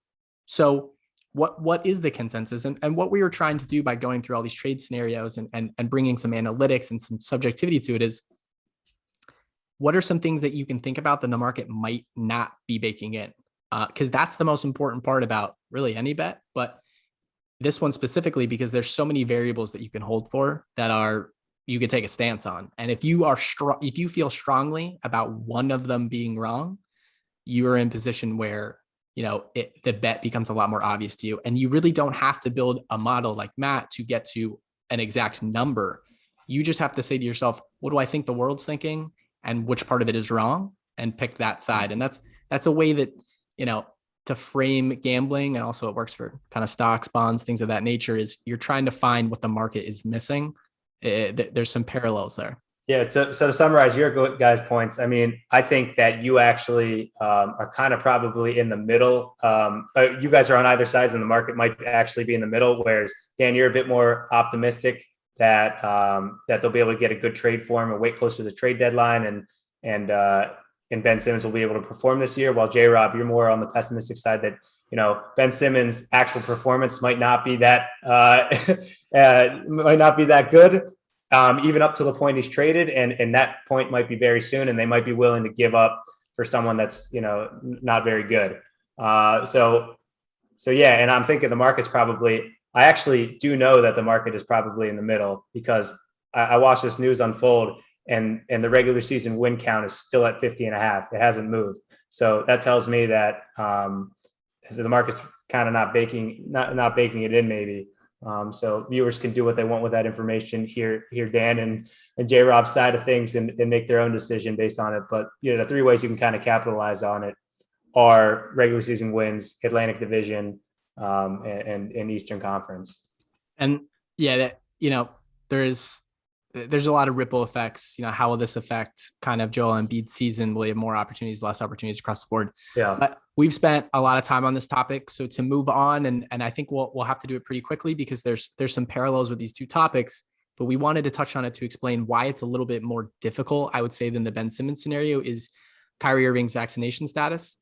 So what is the consensus? And what we were trying to do by going through all these trade scenarios and bringing some analytics and some subjectivity to it is, what are some things that you can think about that the market might not be baking in? Because that's the most important part about really any bet, but this one specifically, because there's so many variables that you can hold for that you could take a stance on. And if you feel strongly about one of them being wrong, you are in position where, the bet becomes a lot more obvious to you. And you really don't have to build a model like Matt to get to an exact number. You just have to say to yourself, what do I think the world's thinking? And which part of it is wrong, and pick that side. And that's a way that, to frame gambling. And also it works for kind of stocks, bonds, things of that nature, is you're trying to find what the market is missing. There's some parallels there. Yeah. So to summarize your guys' points, I mean, I think that you actually are kind of probably in the middle. You guys are on either sides, and the market might actually be in the middle. Whereas Dan, you're a bit more optimistic that that they'll be able to get a good trade for him and wait closer to the trade deadline, and Ben Simmons will be able to perform this year. While J Rob, you're more on the pessimistic side that Ben Simmons' actual performance might not be that might not be that good. Even up to the point he's traded, and that point might be very soon, and they might be willing to give up for someone that's not very good. So yeah, and I'm thinking the market's probably. I actually do know that the market is probably in the middle because I watched this news unfold, and the regular season win count is still at 50.5. It hasn't moved, so that tells me that the market's kind of not baking it in maybe. So viewers can do what they want with that information. Hear Dan and J Rob's side of things and make their own decision based on it. But the three ways you can kind of capitalize on it are regular season wins, Atlantic Division, and Eastern Conference. And yeah, that there's a lot of ripple effects. How will this affect kind of Joel Embiid's season? Will he have more opportunities, less opportunities across the board? Yeah. But we've spent a lot of time on this topic. So to move on, and I think we'll have to do it pretty quickly because there's some parallels with these two topics, but we wanted to touch on it to explain why it's a little bit more difficult, I would say, than the Ben Simmons scenario is Kyrie Irving's vaccination status.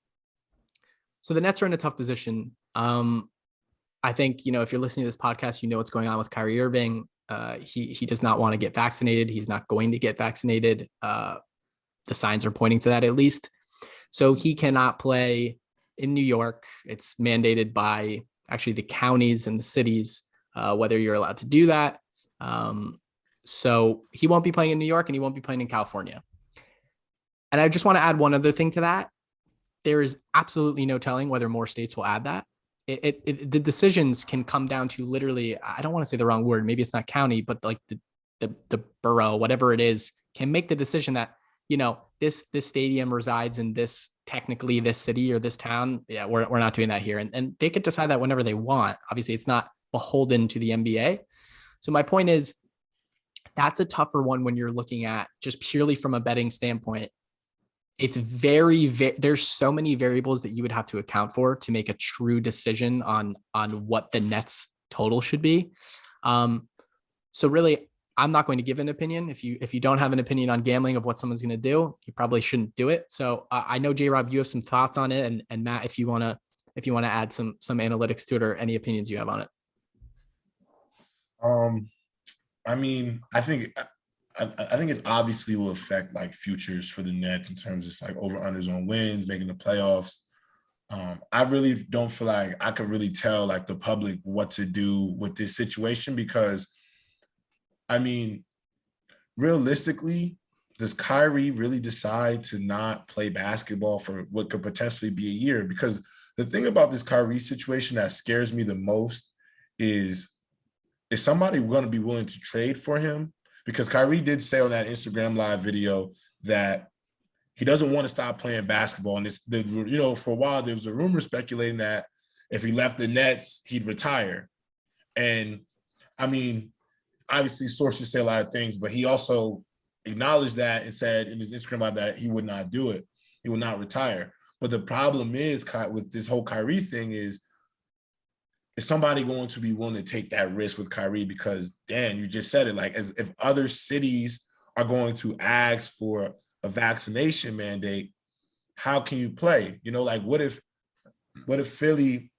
So the Nets are in a tough position. I think, if you're listening to this podcast, what's going on with Kyrie Irving. He does not want to get vaccinated. He's not going to get vaccinated. The signs are pointing to that at least. So he cannot play in New York. It's mandated by actually the counties and the cities, whether you're allowed to do that. So he won't be playing in New York and he won't be playing in California. And I just want to add one other thing to that. There is absolutely no telling whether more states will add that. The decisions can come down to literally, I don't want to say the wrong word. Maybe it's not county, but like the borough, whatever it is, can make the decision that, this stadium resides in this city or this town. Yeah, we're not doing that here. And they could decide that whenever they want. Obviously, it's not beholden to the NBA. So my point is, that's a tougher one when you're looking at just purely from a betting standpoint. It's there's so many variables that you would have to account for to make a true decision on what the Nets total should be. So really, I'm not going to give an opinion. If you don't have an opinion on gambling of what someone's going to do, you probably shouldn't do it. So I know J Rob, you have some thoughts on it, and Matt, if you want to add some analytics to it or any opinions you have on it. I mean, I think it obviously will affect like futures for the Nets in terms of like over unders on wins, making the playoffs. I really don't feel like I could really tell like the public what to do with this situation because, I mean, realistically, does Kyrie really decide to not play basketball for what could potentially be a year? Because the thing about this Kyrie situation that scares me the most is somebody going to be willing to trade for him? Because Kyrie did say on that Instagram live video that he doesn't want to stop playing basketball. And for a while, there was a rumor speculating that if he left the Nets, he'd retire. And I mean, obviously sources say a lot of things, but he also acknowledged that and said in his Instagram live that he would not do it. He would not retire. But the problem is with this whole Kyrie thing is somebody going to be willing to take that risk with Kyrie? Because Dan, you just said it, like as if other cities are going to ask for a vaccination mandate, how can you play? Like what if Philly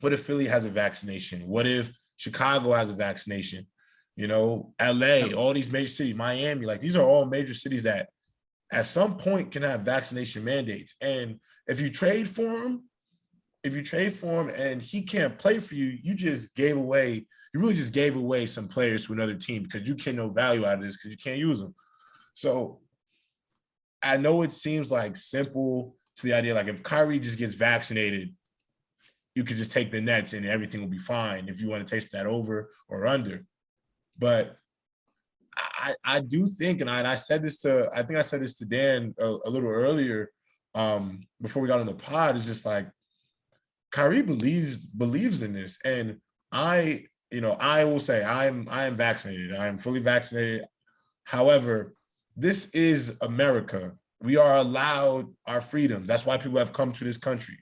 has a vaccination? What if Chicago has a vaccination? LA, all these major cities, Miami, like these are all major cities that at some point can have vaccination mandates. And if you trade for him and he can't play for you, you really just gave away some players to another team because you get no value out of this because you can't use them. So I know it seems like simple to the idea, like if Kyrie just gets vaccinated, you could just take the Nets and everything will be fine if you want to take that over or under. But I do think, and I said this to Dan a little earlier before we got on the pod, is just like, Kyrie believes in this, and I will say I am vaccinated. I am fully vaccinated. However, this is America. We are allowed our freedoms. That's why people have come to this country.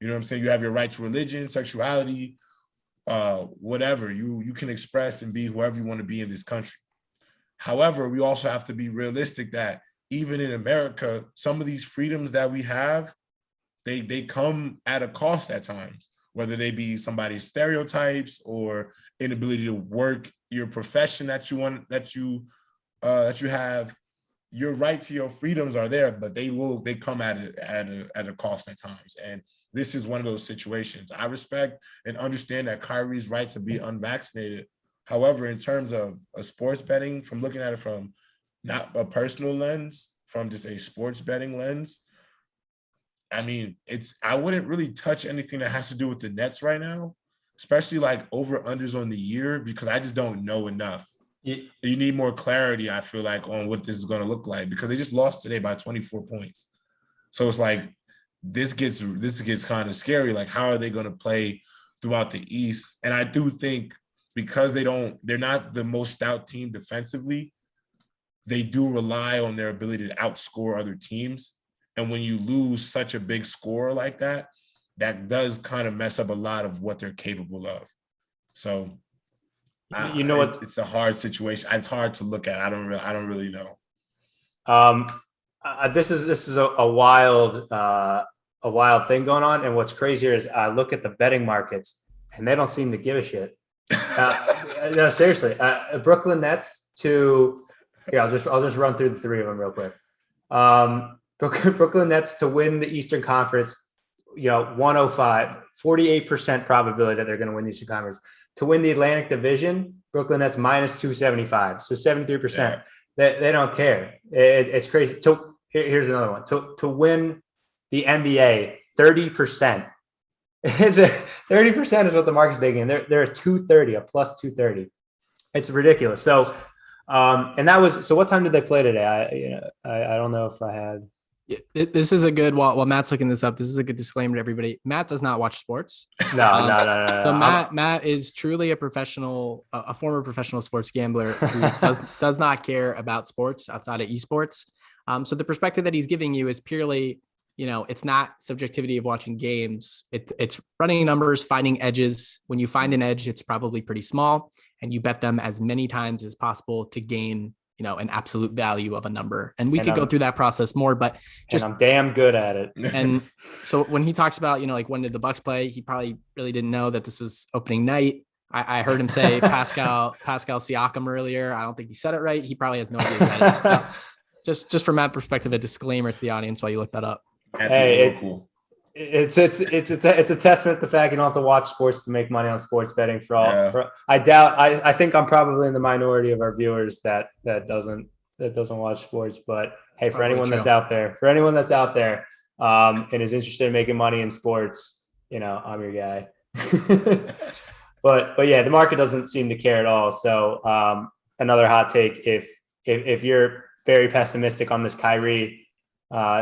You know what I'm saying? You have your right to religion, sexuality, whatever. You can express and be whoever you want to be in this country. However, we also have to be realistic that even in America, some of these freedoms that we have, they come at a cost at times, whether they be somebody's stereotypes or inability to work your profession that you want, that you have. Your right to your freedoms are there, but they come at a cost at times. And this is one of those situations. I respect and understand that Kyrie's right to be unvaccinated. However, in terms of a sports betting, from looking at it from not a personal lens, from just a sports betting lens, I mean, I wouldn't really touch anything that has to do with the Nets right now, especially like over-unders on the year, because I just don't know enough. You need more clarity, I feel like, on what this is going to look like, because they just lost today by 24 points. So it's like, this gets kind of scary. Like, how are they going to play throughout the East? And I do think because they're not the most stout team defensively, they do rely on their ability to outscore other teams. And when you lose such a big score like that, that does kind of mess up a lot of what they're capable of. So, it's a hard situation. It's hard to look at. I don't really know. This is a wild thing going on. And what's crazier is I look at the betting markets and they don't seem to give a shit. No, seriously. Brooklyn Nets I'll just run through the three of them real quick. Brooklyn Nets to win the Eastern Conference, 105, 48% probability that they're going to win the Eastern Conference. To win the Atlantic Division, Brooklyn Nets minus 275, so 73%. Yeah. They don't care. It's crazy. Here's another one. To win the NBA, 30%. 30% is what the market's digging in. They're a 230, a plus 230. It's ridiculous. So, and that was, so what time did they play today? I don't know if I had. This is a good, while Matt's looking this up, this is a good disclaimer to everybody. Matt does not watch sports. No. So Matt is truly a former professional sports gambler who does not care about sports outside of esports. So the perspective that he's giving you is purely, it's not subjectivity of watching games. It's running numbers, finding edges. When you find an edge, it's probably pretty small, and you bet them as many times as possible to gain an absolute value of a number. And we could go through that process more, but I'm damn good at it. And so when he talks about, like, when did the Bucks play, he probably really didn't know that this was opening night. I heard him say Pascal Siakam earlier. I don't think he said it right. He probably has no idea who that is. So just from that perspective, a disclaimer to the audience while you look that up. Hey, it's a testament to the fact you don't have to watch sports to make money on sports betting. I think I'm probably in the minority of our viewers that doesn't watch sports. But hey, for anyone that's out there, and is interested in making money in sports, I'm your guy. but yeah, the market doesn't seem to care at all. So another hot take: if you're very pessimistic on this Kyrie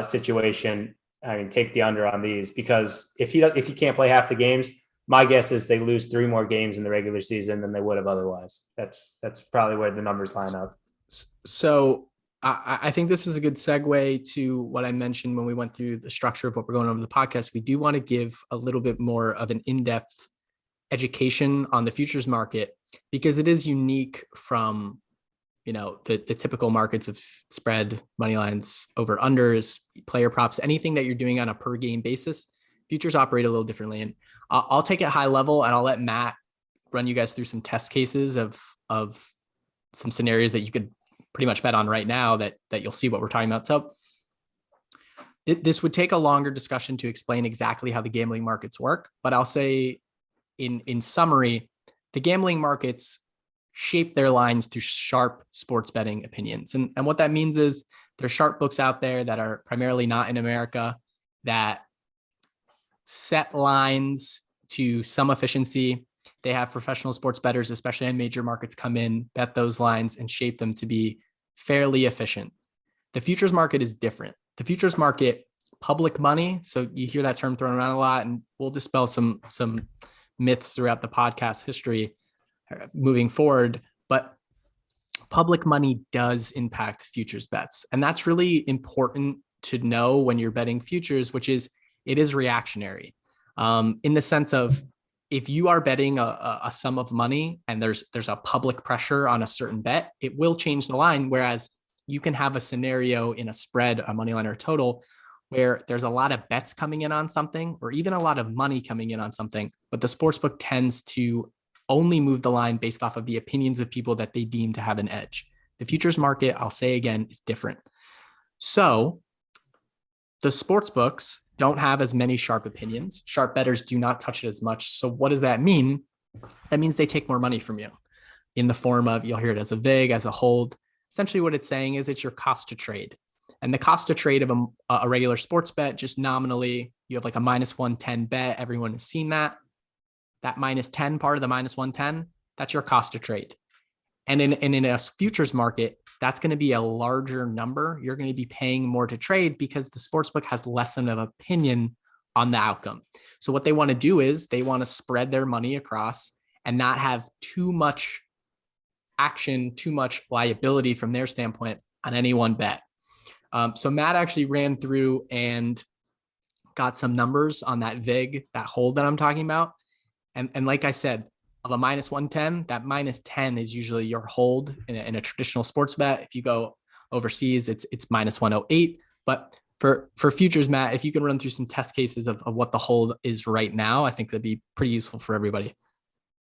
situation, I mean, take the under on these, because if he can't play half the games, my guess is they lose 3 more games in the regular season than they would have otherwise. That's probably where the numbers line up. So I think this is a good segue to what I mentioned when we went through the structure of what we're going over the podcast. We do want to give a little bit more of an in-depth education on the futures market, because it is unique from the typical markets of spread, money lines, over unders, player props, anything that you're doing on a per game basis. Futures operate a little differently. And I'll take it high level, and I'll let Matt run you guys through some test cases of some scenarios that you could pretty much bet on right now that you'll see what we're talking about. So this would take a longer discussion to explain exactly how the gambling markets work, but I'll say in summary, the gambling markets shape their lines through sharp sports betting opinions. And what that means is there's sharp books out there that are primarily not in America that set lines to some efficiency. They have professional sports bettors, especially in major markets, come in, bet those lines, and shape them to be fairly efficient. The futures market is different. The futures market, public money. So you hear that term thrown around a lot, and we'll dispel some myths throughout the podcast history moving forward. But public money does impact futures bets. And that's really important to know when you're betting futures, which is it is reactionary in the sense of if you are betting a sum of money and there's a public pressure on a certain bet, it will change the line. Whereas you can have a scenario in a spread, a money line or total, where there's a lot of bets coming in on something or even a lot of money coming in on something, but the sportsbook tends to only move the line based off of the opinions of people that they deem to have an edge. The futures market, I'll say again, is different. So the sports books don't have as many sharp opinions. Sharp bettors do not touch it as much. So what does that mean? That means they take more money from you in the form of, you'll hear it as a vig, as a hold. Essentially what it's saying is it's your cost to trade. And the cost to trade of a regular sports bet, just nominally, you have like a minus 110 bet. Everyone has seen that. That minus 10 part of the minus 110, that's your cost to trade. And in a futures market, that's going to be a larger number. You're going to be paying more to trade because the sportsbook has less of an opinion on the outcome. So what they want to do is they want to spread their money across and not have too much action, too much liability from their standpoint on any one bet. So Matt actually ran through and got some numbers on that VIG, that hold that I'm talking about. And like I said, of a minus 110, that minus 10 is usually your hold in a traditional sports bet. If you go overseas, it's minus 108. But for futures, Matt, if you can run through some test cases of what the hold is right now, I think that'd be pretty useful for everybody.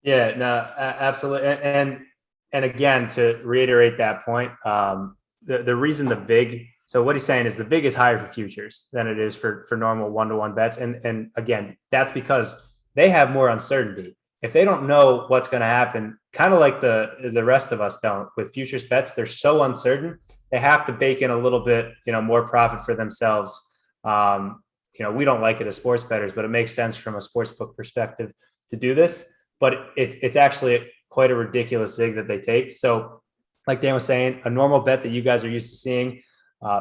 Yeah, no, absolutely. And again, to reiterate that point, the reason the VIG, so what he's saying is the VIG is higher for futures than it is for normal one-to-one bets. And again, that's because they have more uncertainty. If they don't know what's going to happen, kind of like the rest of us don't with futures bets, they're so uncertain. They have to bake in a little bit, more profit for themselves. We don't like it as sports bettors, but it makes sense from a sportsbook perspective to do this. But it's actually quite a ridiculous VIG that they take. So like Dan was saying, a normal bet that you guys are used to seeing,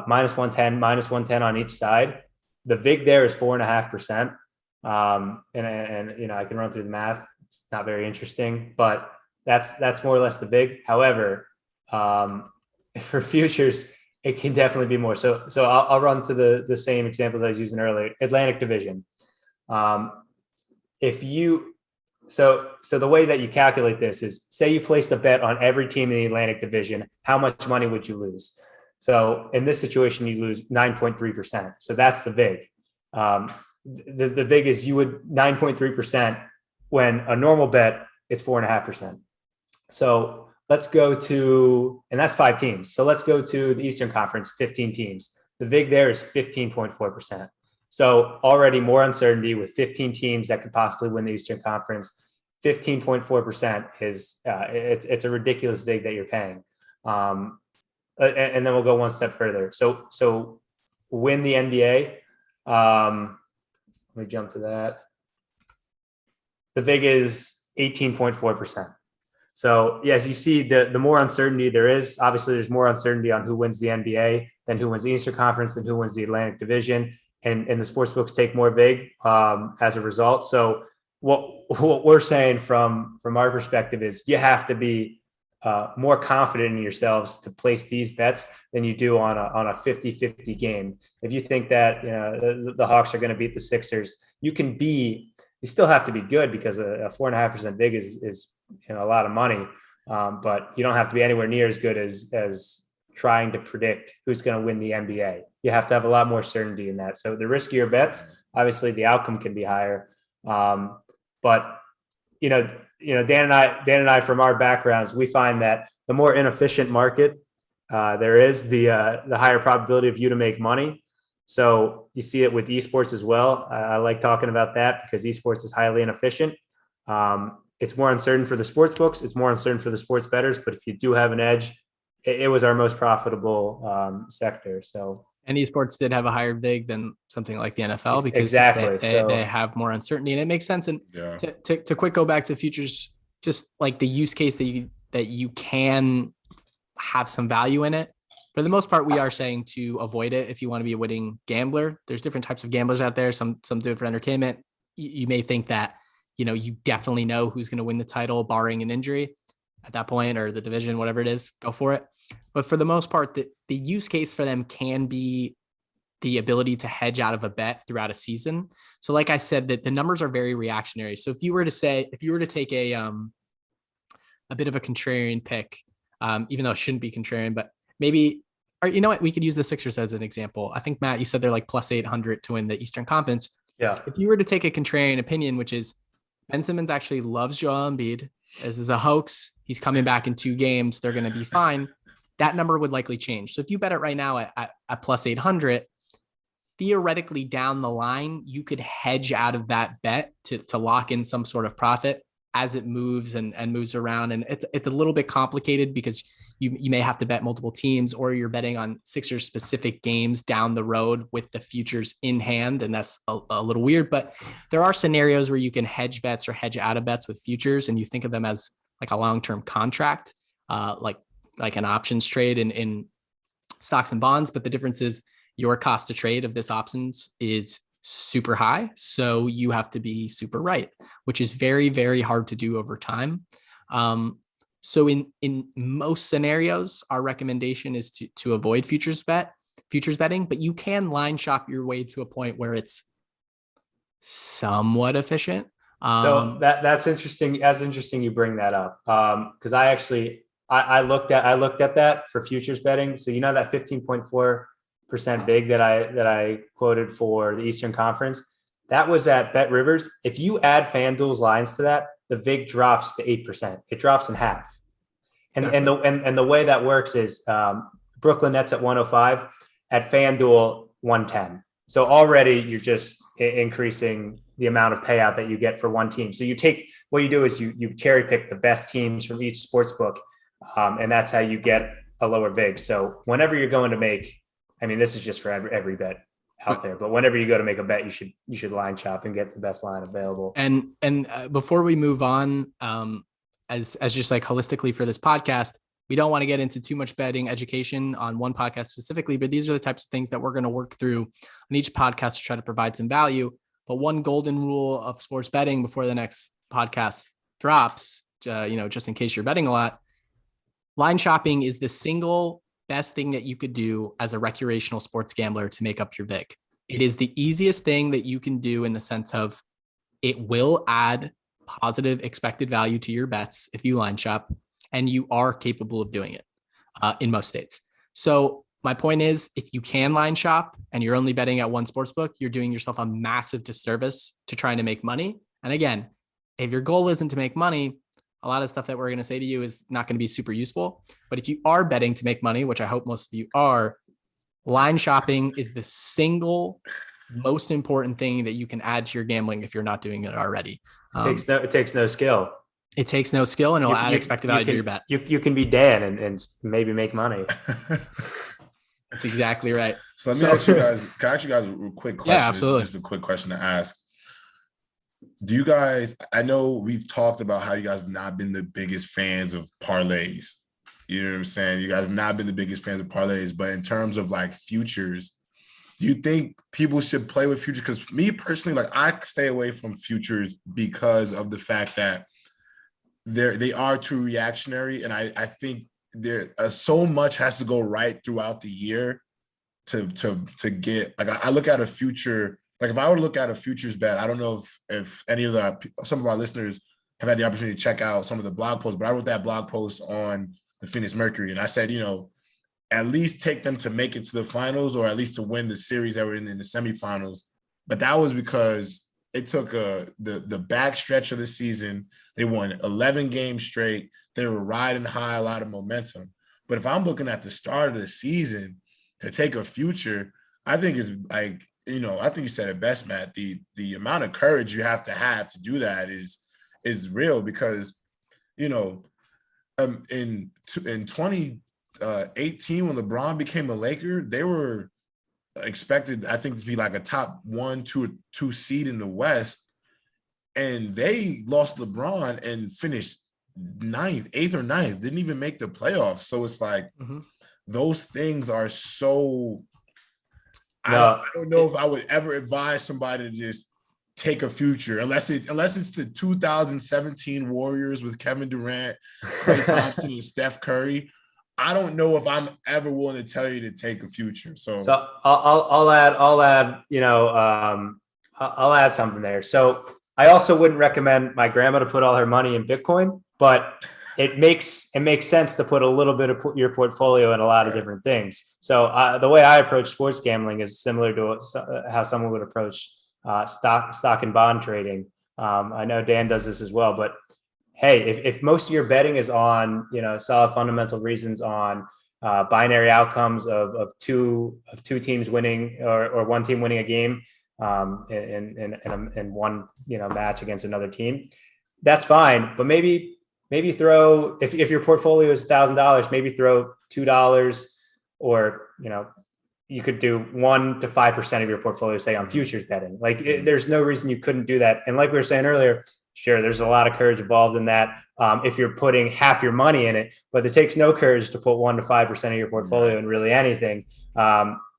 minus 110 on each side. The VIG there is 4.5%. And I can run through the math. It's not very interesting, but that's more or less the VIG. However, for futures, it can definitely be more. So I'll run to the same examples I was using earlier. Atlantic Division. So the way that you calculate this is, say you placed a bet on every team in the Atlantic Division, how much money would you lose? So in this situation, you lose 9.3%. So that's the VIG. The VIG is you would 9.3% when a normal bet is 4.5%. So let's go to, and that's 5 teams. So let's go to the Eastern Conference, 15 teams. The VIG there is 15.4%. So already more uncertainty with 15 teams that could possibly win the Eastern Conference. 15.4% is it's a ridiculous VIG that you're paying. And then we'll go one step further. So win the NBA. Let me jump to that. The VIG is 18.4%. So yes, you see the more uncertainty there is, obviously there's more uncertainty on who wins the NBA than who wins the Eastern Conference than who wins the Atlantic Division. And the sports books take more VIG as a result. So what we're saying from our perspective is you have to be more confident in yourselves to place these bets than you do on a 50-50 game. If you think that the Hawks are going to beat the Sixers, you still have to be good because a 4.5% VIG is a lot of money, but you don't have to be anywhere near as good as trying to predict who's going to win the NBA. You have to have a lot more certainty in that. So the riskier bets, obviously the outcome can be higher. But Dan and I, from our backgrounds, we find that the more inefficient market there is, the higher probability of you to make money. So you see it with esports as well. I like talking about that because esports is highly inefficient. It's more uncertain for the sports books. It's more uncertain for the sports bettors. But if you do have an edge, it was our most profitable sector. So. And esports did have a higher VIG than something like the NFL because exactly. they have more uncertainty, and it makes sense. And to quick go back to futures, just like the use case that you can have some value in it. For the most part, we are saying to avoid it if you want to be a winning gambler. There's different types of gamblers out there. Some do it for entertainment. You may think that you definitely know who's going to win the title, barring an injury. at that point, or the division, whatever it is, go for it. But for the most part, the use case for them can be the ability to hedge out of a bet throughout a season. So like I said, that the numbers are very reactionary. So if you were to take a bit of a contrarian pick, even though it shouldn't be contrarian, but maybe, or you know what, we could use the Sixers as an example. I think, Matt, you said they're like plus 800 to win the Eastern Conference. Yeah. If you were to take a contrarian opinion, which is Ben Simmons actually loves Joel Embiid, this is a hoax, he's coming back in 2 games, they're going to be fine, that number would likely change. So if you bet it right now at plus 800, theoretically down the line, you could hedge out of that bet to lock in some sort of profit as it moves and moves around. And it's a little bit complicated because you may have to bet multiple teams, or you're betting on Sixers specific games down the road with the futures in hand. And that's a little weird, but there are scenarios where you can hedge bets or hedge out of bets with futures. And you think of them as like a long-term contract, like an options trade in stocks and bonds. But the difference is your cost to trade of this options is super high. So you have to be super right, which is very, very hard to do over time. So in most scenarios, our recommendation is to avoid futures betting, but you can line shop your way to a point where it's somewhat efficient. So that's interesting. That's interesting you bring that up. Because I looked at that for futures betting. So that 15.4% big that I quoted for the Eastern Conference, that was at Bet Rivers. If you add FanDuel's lines to that, the VIG drops to 8%. It drops in half. And the way that works is Brooklyn Nets at 105, at FanDuel 110. So already you're just increasing the amount of payout that you get for one team. So you cherry pick the best teams from each sports book, and that's how you get a lower VIG. So whenever you're going to make, this is just for every bet out there, but whenever you go to make a bet, you should line shop and get the best line available. And before we move on, as just like holistically for this podcast, we don't want to get into too much betting education on one podcast specifically, but these are the types of things that we're going to work through on each podcast to try to provide some value. But one golden rule of sports betting before the next podcast drops, just in case you're betting a lot, line shopping is the single best thing that you could do as a recreational sports gambler to make up your VIG. It is the easiest thing that you can do in the sense of it will add positive expected value to your bets if you line shop, and you are capable of doing it in most states. So my point is, if you can line shop and you're only betting at one sports book, you're doing yourself a massive disservice to trying to make money. And again, if your goal isn't to make money, a lot of stuff that we're going to say to you is not going to be super useful. But if you are betting to make money, which I hope most of you are, line shopping is the single most important thing that you can add to your gambling if you're not doing it already. It takes no skill. It takes no skill, and it'll add expected value to your bet. You can be Dan and maybe make money. That's exactly right. So let me ask you guys, can I ask you guys a quick question? Yeah, absolutely. It's just a quick question to ask. Do you guys, I know we've talked about how you guys have not been the biggest fans of parlays. You know what I'm saying? You guys have not been the biggest fans of parlays, but in terms of like futures, do you think people should play with futures? Because me personally, like I stay away from futures because of the fact that they are too reactionary. And I think there so much has to go right throughout the year to get, like I look at a future. Like if I were to look at a futures bet, I don't know if some of our listeners have had the opportunity to check out some of the blog posts, but I wrote that blog post on the Phoenix Mercury. And I said, at least take them to make it to the finals, or at least to win the series that were in the semifinals. But that was because it took the back stretch of the season. They won 11 games straight. They were riding high, a lot of momentum. But if I'm looking at the start of the season to take a future, I think it's like, I think you said it best, Matt. The amount of courage you have to do that is real, because, in 2018 when LeBron became a Laker, they were expected, I think, to be like a top 1, 2 seed in the West, and they lost LeBron and finished 8th or 9th, didn't even make the playoffs. So it's like those things are so. I don't know if I would ever advise somebody to just take a future unless it's the 2017 Warriors with Kevin Durant, Klay Thompson, and Steph Curry. I don't know if I'm ever willing to tell you to take a future. So I'll add I'll add something there. So I also wouldn't recommend my grandma to put all her money in Bitcoin, but it makes sense to put a little bit of your portfolio in a lot of different things. So the way I approach sports gambling is similar to how someone would approach stock and bond trading. I know Dan does this as well, but hey, if most of your betting is on, solid fundamental reasons on binary outcomes of two teams winning or one team winning a game in one, match against another team, that's fine. But maybe throw, if your portfolio is $1,000, maybe throw $2, or, you could do 1 to 5% of your portfolio, say, on futures betting. There's no reason you couldn't do that. And like we were saying earlier, sure, there's a lot of courage involved in that if you're putting half your money in it, but it takes no courage to put 1 to 5% of your portfolio in really anything.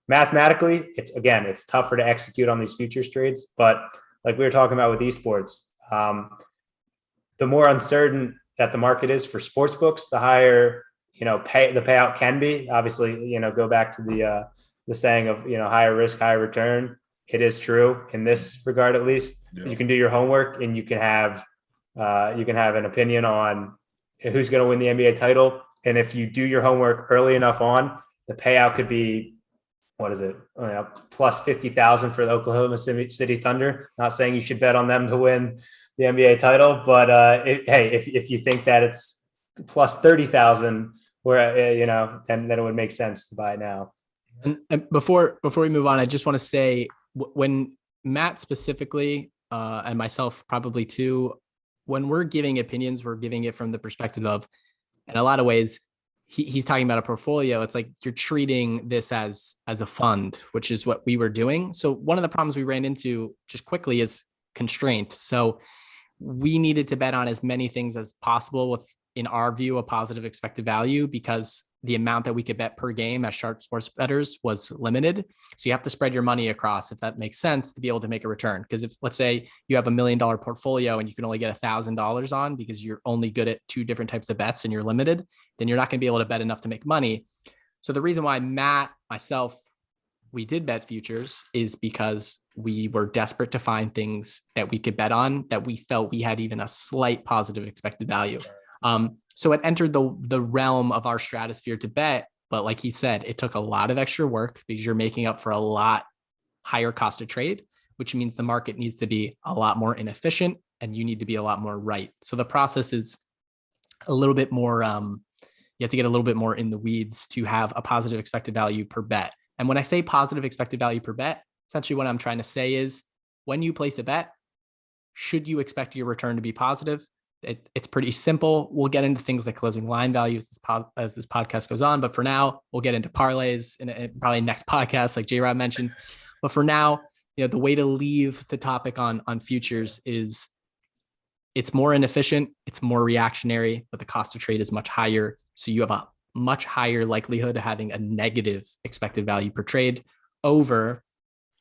Mathematically, it's tougher to execute on these futures trades. But like we were talking about with esports, the more uncertain that the market is for sports books, the higher, the payout can be. Obviously, go back to the saying of, higher risk, higher return. It is true in this regard, at least. Yeah. You can do your homework and you can have an opinion on who's going to win the NBA title. And if you do your homework early enough on, the payout could be, what is it? Plus 50,000 for the Oklahoma City Thunder. Not saying you should bet on them to win the NBA title, but if you think that it's plus 30,000, where then it would make sense to buy it now. And before we move on, I just want to say, when Matt specifically and myself probably too, when we're giving opinions, we're giving it from the perspective of, in a lot of ways, he's talking about a portfolio. It's like you're treating this as a fund, which is what we were doing. So one of the problems we ran into just quickly is constraint. So we needed to bet on as many things as possible with, in our view, a positive expected value, because the amount that we could bet per game as sharp sports bettors was limited. So you have to spread your money across, if that makes sense, to be able to make a return. Because if, let's say, you have $1 million portfolio and you can only get $1,000 on because you're only good at 2 different types of bets and you're limited, then you're not going to be able to bet enough to make money. So the reason why Matt, myself, we did bet futures is because we were desperate to find things that we could bet on that we felt we had even a slight positive expected value. So it entered the realm of our stratosphere to bet. But like he said, it took a lot of extra work because you're making up for a lot higher cost of trade, which means the market needs to be a lot more inefficient and you need to be a lot more right. So the process is a little bit more, you have to get a little bit more in the weeds to have a positive expected value per bet. And when I say positive expected value per bet, essentially what I'm trying to say is, when you place a bet, should you expect your return to be positive? It's pretty simple. We'll get into things like closing line values as this podcast goes on. But for now, we'll get into parlays in probably next podcast, like J-Rob mentioned. But for now, the way to leave the topic on futures is, it's more inefficient, it's more reactionary, but the cost of trade is much higher. So you have a much higher likelihood of having a negative expected value per trade over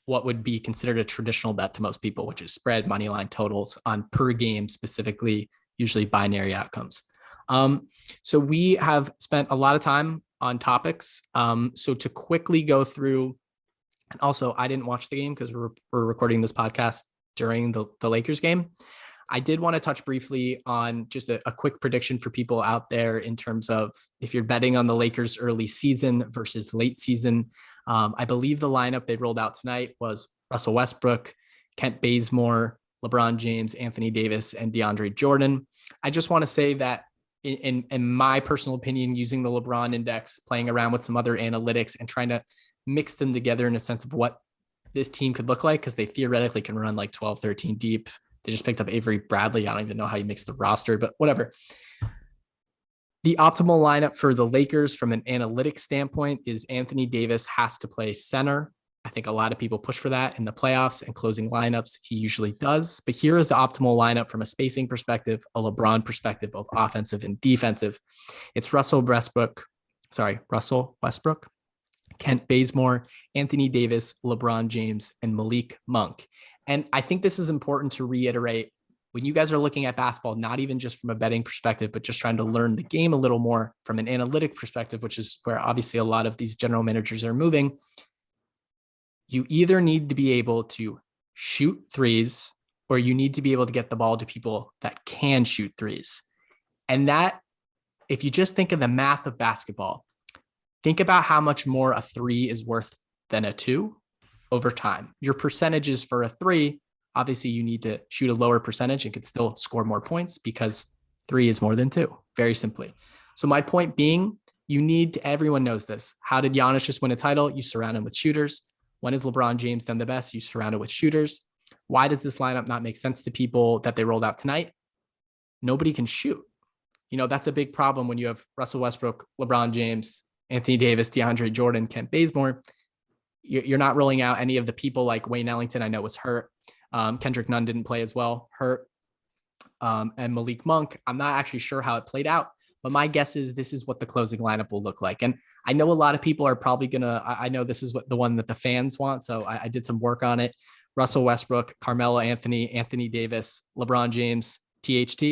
what would be considered a traditional bet to most people, which is spread, money line, totals on per game, specifically, usually binary outcomes. So we have spent a lot of time on topics. So to quickly go through, and also I didn't watch the game because we're recording this podcast during the Lakers game. I did want to touch briefly on just a quick prediction for people out there in terms of if you're betting on the Lakers early season versus late season. I believe the lineup they rolled out tonight was Russell Westbrook, Kent Bazemore, LeBron James, Anthony Davis, and DeAndre Jordan. I just want to say that in my personal opinion, using the LeBron index, playing around with some other analytics and trying to mix them together in a sense of what this team could look like, because they theoretically can run like 12, 13 deep. They just picked up Avery Bradley. I don't even know how you mix the roster, but whatever. The optimal lineup for the Lakers from an analytics standpoint is Anthony Davis has to play center. I think a lot of people push for that in the playoffs and closing lineups. He usually does. But here is the optimal lineup from a spacing perspective, a LeBron perspective, both offensive and defensive. It's Russell Westbrook, Kent Bazemore, Anthony Davis, LeBron James, and Malik Monk. And I think this is important to reiterate when you guys are looking at basketball, not even just from a betting perspective, but just trying to learn the game a little more from an analytic perspective, which is where obviously a lot of these general managers are moving. You either need to be able to shoot threes or you need to be able to get the ball to people that can shoot threes. And that, if you just think of the math of basketball, think about how much more a three is worth than a two over time. Your percentages for a three, obviously you need to shoot a lower percentage and could still score more points because three is more than two, very simply. So my point being, everyone knows this. How did Giannis just win a title? You surround him with shooters. When has LeBron James done the best? You surround him with shooters. Why does this lineup not make sense to people that they rolled out tonight? Nobody can shoot. That's a big problem when you have Russell Westbrook, LeBron James, Anthony Davis, DeAndre Jordan, Kent Bazemore. You're not rolling out any of the people like Wayne Ellington, I know was hurt. Kendrick Nunn didn't play as well, hurt. And Malik Monk, I'm not actually sure how it played out, but my guess is this is what the closing lineup will look like. And I know a lot of people are probably I know this is the one that the fans want. So I did some work on it. Russell Westbrook, Carmelo Anthony, Anthony Davis, LeBron James, THT.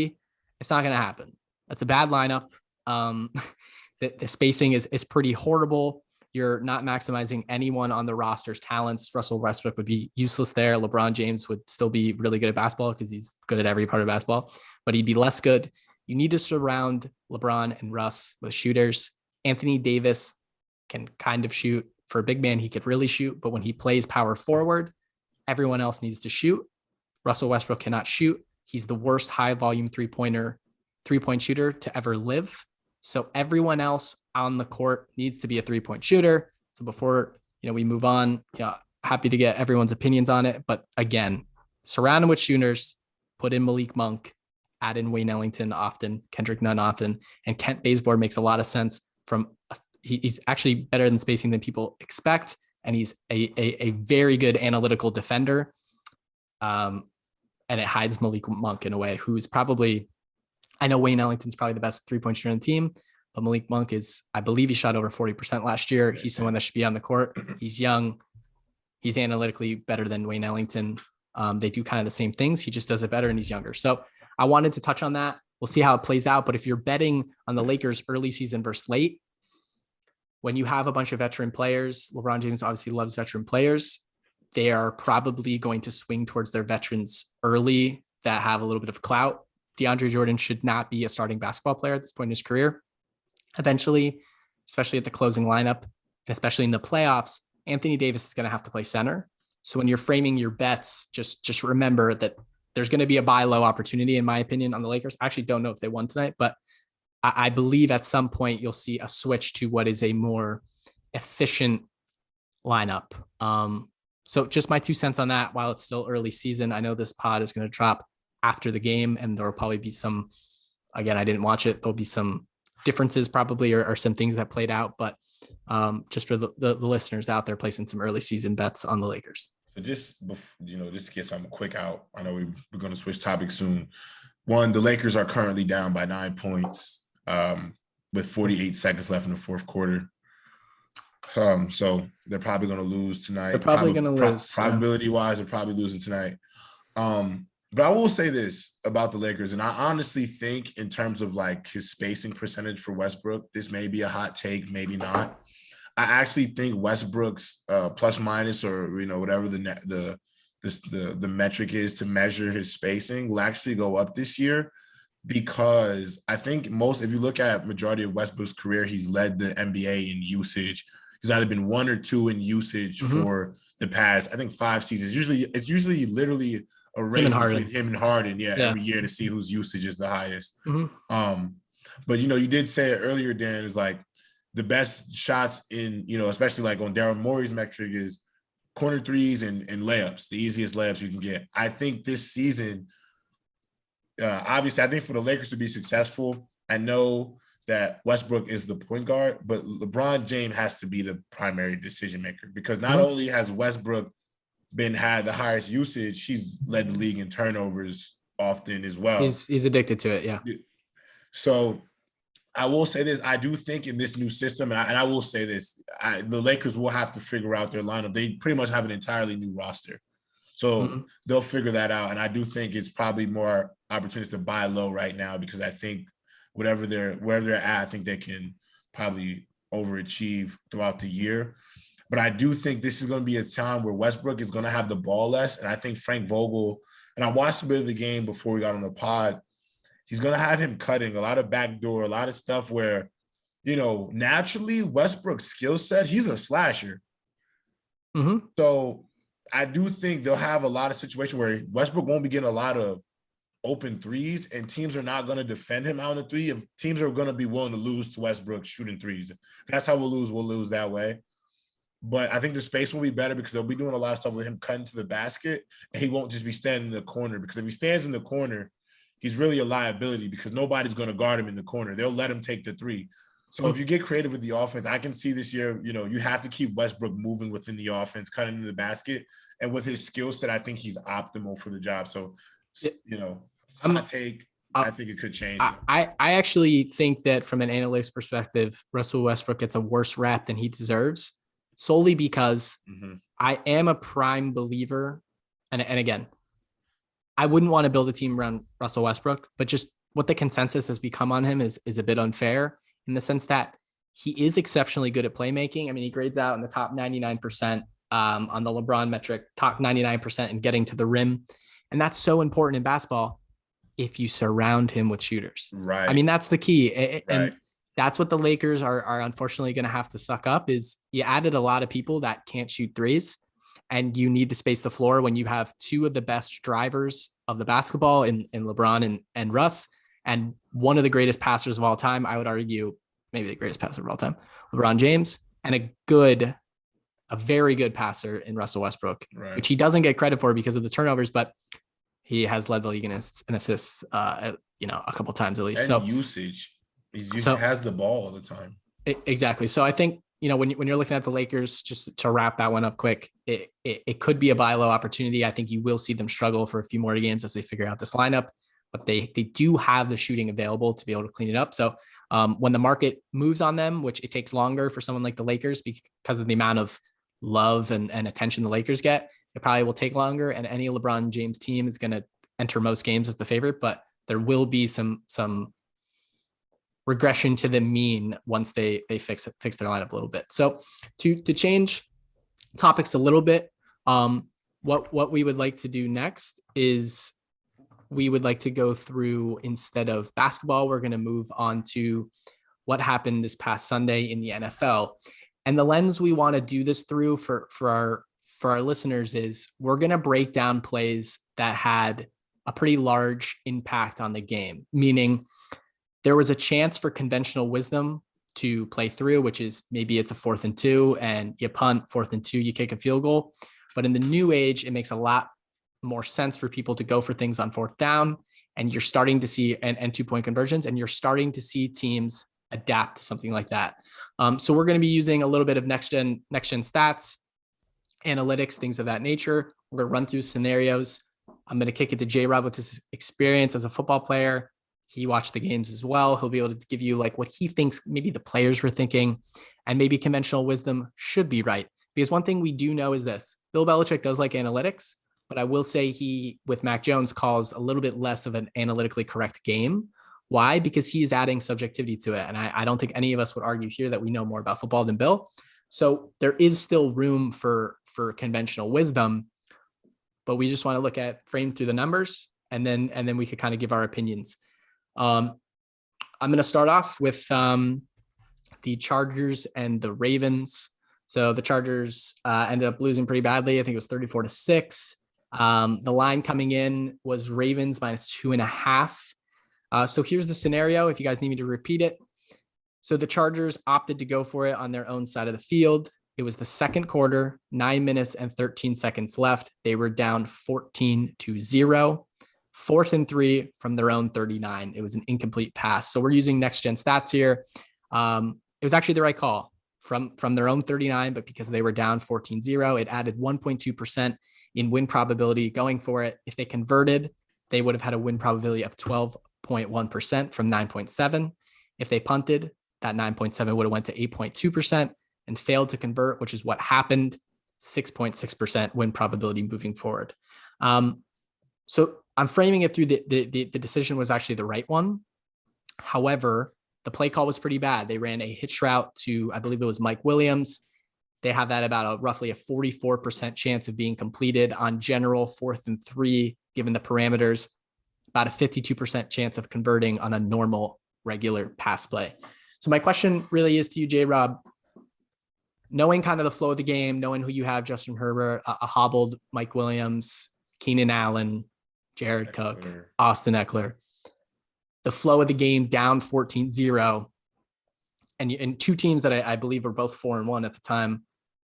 It's not going to happen. That's a bad lineup. The spacing is pretty horrible. You're not maximizing anyone on the roster's talents. Russell Westbrook would be useless there. LeBron James would still be really good at basketball because he's good at every part of basketball, but he'd be less good. You need to surround LeBron and Russ with shooters. Anthony Davis can kind of shoot. For a big man, he could really shoot, but when he plays power forward, everyone else needs to shoot. Russell Westbrook cannot shoot. He's the worst high volume three-point shooter to ever live. So everyone else on the court needs to be a three-point shooter. So before we move on, happy to get everyone's opinions on it. But again, surround him with shooters, put in Malik Monk, add in Wayne Ellington often, Kendrick Nunn often, and Kent Bazemore makes a lot of sense. He's actually better than spacing than people expect, and he's a very good analytical defender. And it hides Malik Monk in a way, who's probably, I know Wayne Ellington's probably the best three-point shooter on the team, but Malik Monk I believe he shot over 40% last year. He's someone that should be on the court. He's young. He's analytically better than Wayne Ellington. They do kind of the same things. He just does it better and he's younger. So I wanted to touch on that. We'll see how it plays out. But if you're betting on the Lakers early season versus late, when you have a bunch of veteran players, LeBron James obviously loves veteran players. They are probably going to swing towards their veterans early that have a little bit of clout. DeAndre Jordan should not be a starting basketball player at this point in his career. Eventually, especially at the closing lineup, and especially in the playoffs, Anthony Davis is going to have to play center. So when you're framing your bets, just remember that there's going to be a buy low opportunity, in my opinion, on the Lakers. I actually don't know if they won tonight, but I believe at some point you'll see a switch to what is a more efficient lineup. So just my 2 cents on that. While it's still early season, I know this pod is going to drop after the game, and there will probably be some, again, I didn't watch it. There'll be some differences probably, or some things that played out, but just for the listeners out there placing some early season bets on the Lakers. So just to get something quick out, I know we're going to switch topics soon. One, the Lakers are currently down by 9 points with 48 seconds left in the fourth quarter. So they're probably going to lose tonight. They're probably going to lose. Probability-wise, they're probably losing tonight. But I will say this about the Lakers, and I honestly think in terms of like his spacing percentage for Westbrook, this may be a hot take, maybe not. I actually think Westbrook's plus minus, or whatever the metric is to measure his spacing, will actually go up this year, because I think if you look at majority of Westbrook's career, he's led the NBA in usage. He's either been 1 or 2 in usage for the past, I think, 5 seasons. It's usually literally a race between him and Harden, every year to see whose usage is the highest. But you did say it earlier, Dan, is like the best shots in, especially like on Daryl Morey's metric, is corner threes and layups, the easiest layups you can get. I think this season, obviously, I think for the Lakers to be successful, I know that Westbrook is the point guard, but LeBron James has to be the primary decision maker, because not only has Westbrook had the highest usage, he's led the league in turnovers often as well. He's addicted to it, yeah. So I will say this: I do think in this new system, and I will say this, the Lakers will have to figure out their lineup. They pretty much have an entirely new roster. So they'll figure that out. And I do think it's probably more opportunities to buy low right now, because I think wherever they're at, I think they can probably overachieve throughout the year. But I do think this is going to be a time where Westbrook is going to have the ball less. And I think Frank Vogel, and I watched a bit of the game before we got on the pod, he's going to have him cutting a lot of backdoor, a lot of stuff where, naturally Westbrook's skill set, he's a slasher. So I do think they'll have a lot of situations where Westbrook won't be getting a lot of open threes, and teams are not going to defend him out of the three. If teams are going to be willing to lose to Westbrook shooting threes, if that's how we'll lose that way. But I think the space will be better because they'll be doing a lot of stuff with him cutting to the basket, and he won't just be standing in the corner, because if he stands in the corner, he's really a liability because nobody's going to guard him in the corner. They'll let him take the three. So if you get creative with the offense, I can see this year, you have to keep Westbrook moving within the offense, cutting into the basket. And with his skill set, I think he's optimal for the job. So, I think it could change. I actually think that from an analytics perspective, Russell Westbrook gets a worse rap than he deserves, solely because I am a prime believer. And again, I wouldn't want to build a team around Russell Westbrook, but just what the consensus has become on him is a bit unfair, in the sense that he is exceptionally good at playmaking. I mean, he grades out in the top 99% on the LeBron metric, top 99% in getting to the rim. And that's so important in basketball if you surround him with shooters. Right. I mean, that's the key. And that's what the Lakers are unfortunately going to have to suck up, is you added a lot of people that can't shoot threes, and you need to space the floor when you have two of the best drivers of the basketball in LeBron and Russ, and one of the greatest passers of all time. I would argue maybe the greatest passer of all time, LeBron James, and a very good passer in Russell Westbrook, which he doesn't get credit for because of the turnovers, but he has led the league in assists, a couple times at least. And usage. He has the ball all the time. Exactly. So I think, when you're looking at the Lakers, just to wrap that one up quick, it could be a buy low opportunity. I think you will see them struggle for a few more games as they figure out this lineup, but they do have the shooting available to be able to clean it up. So when the market moves on them, which it takes longer for someone like the Lakers because of the amount of love and attention the Lakers get, it probably will take longer. And any LeBron James team is going to enter most games as the favorite, but there will be some regression to the mean once they fix their lineup a little bit. So to change topics a little bit, what we would like to do next is we would like to go through, instead of basketball, we're going to move on to what happened this past Sunday in the NFL. And the lens we want to do this through for our listeners is we're going to break down plays that had a pretty large impact on the game, meaning there was a chance for conventional wisdom to play through, which is maybe it's a 4th and 2 and you punt, 4th and 2, you kick a field goal. But in the new age, it makes a lot more sense for people to go for things on 4th down. And you're starting to see and 2-point conversions, and you're starting to see teams adapt to something like that. So we're going to be using a little bit of next gen stats, analytics, things of that nature. We're going to run through scenarios. I'm going to kick it to J-Rob with his experience as a football player. He watched the games as well. He'll be able to give you like what he thinks maybe the players were thinking, and maybe conventional wisdom should be right. Because one thing we do know is this: Bill Belichick does like analytics, but I will say he, with Mac Jones, calls a little bit less of an analytically correct game. Why? Because he is adding subjectivity to it. And I don't think any of us would argue here that we know more about football than Bill. So there is still room for conventional wisdom, but we just want to look at frame through the numbers, and then we could kind of give our opinions. I'm going to start off with the Chargers and the Ravens. So the Chargers ended up losing pretty badly. I think it was 34-6. The line coming in was Ravens -2.5. So here's the scenario, if you guys need me to repeat it. So the Chargers opted to go for it on their own side of the field. It was the second quarter, 9 minutes and 13 seconds left. They were down 14-0. 4th and 3 from their own 39. It was an incomplete pass. So we're using next gen stats here. It was actually the right call from their own 39, but because they were down 14-0, it added 1.2% in win probability going for it. If they converted, they would have had a win probability of 12.1% from 9.7. If they punted, that 9.7 would have went to 8.2% and failed to convert, which is what happened. 6.6% win probability moving forward. So I'm framing it through the decision was actually the right one. However, the play call was pretty bad. They ran a hitch route to, I believe it was Mike Williams. They have that about roughly a 44% chance of being completed on general 4th and 3, given the parameters, about a 52% chance of converting on a normal regular pass play. So my question really is to you, J-Rob, knowing kind of the flow of the game, knowing who you have, Justin Herbert, a hobbled Mike Williams, Keenan Allen, Jared Cook, Austin Eckler, the flow of the game down 14-0, and two teams that I believe were both 4-1 at the time,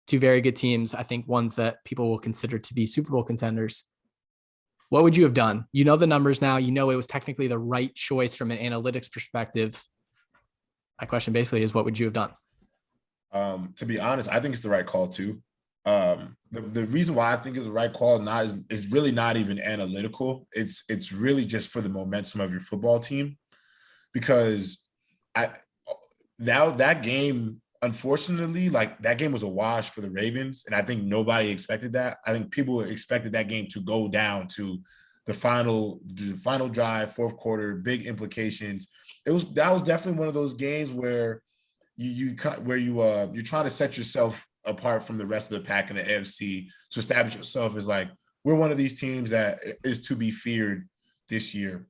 two very good teams. I think ones that people will consider to be Super Bowl contenders. What would you have done? You know the numbers now. You know it was technically the right choice from an analytics perspective. My question basically is, what would you have done? To be honest, I think it's the right call too. The reason why I think it's the right call is really not even analytical. It's really just for the momentum of your football team, because that game, unfortunately, like that game was a wash for the Ravens, and I think nobody expected that. I think people expected that game to go down to the final drive, fourth quarter, big implications. That was definitely one of those games where you're trying to set yourself apart from the rest of the pack in the AFC to establish yourself as like, we're one of these teams that is to be feared this year.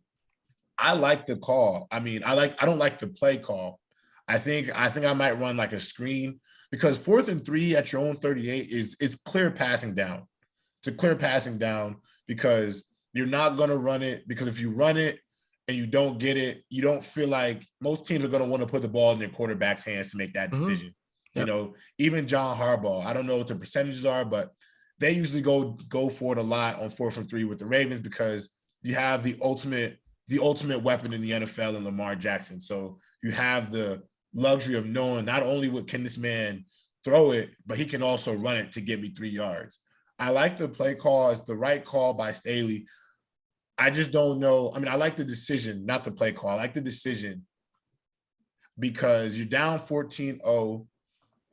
I like the call. I mean, I don't like the play call. I think I might run like a screen, because 4th and 3 at your own 38 it's clear passing down. It's a clear passing down, because you're not going to run it, because if you run it and you don't get it, you don't feel like most teams are going to want to put the ball in their quarterback's hands to make that decision. Yep. You know, even John Harbaugh, I don't know what the percentages are, but they usually go for it a lot on 4th and 3 with the Ravens, because you have the ultimate weapon in the NFL in Lamar Jackson. So you have the luxury of knowing not only what can this man throw it, but he can also run it to get me 3 yards. I like the play call. It's the right call by Staley. I just don't know. I mean, I like the decision, not the play call. I like the decision because you're down 14-0.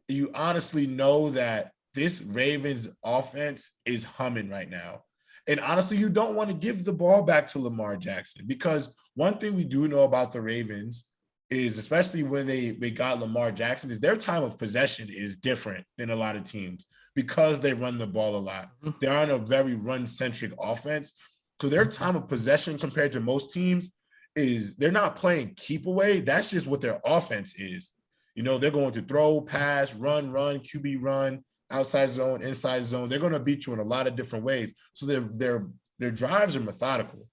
You honestly know that this Ravens offense is humming right now. And honestly, you don't want to give the ball back to Lamar Jackson, because one thing we do know about the Ravens is, especially when they got Lamar Jackson, is their time of possession is different than a lot of teams, because they run the ball a lot. They're on a very run-centric offense. So their time of possession compared to most teams is they're not playing keep away. That's just what their offense is. You know, they're going to throw, pass, run, QB run, outside zone, inside zone. They're going to beat you in a lot of different ways. So their drives are methodical.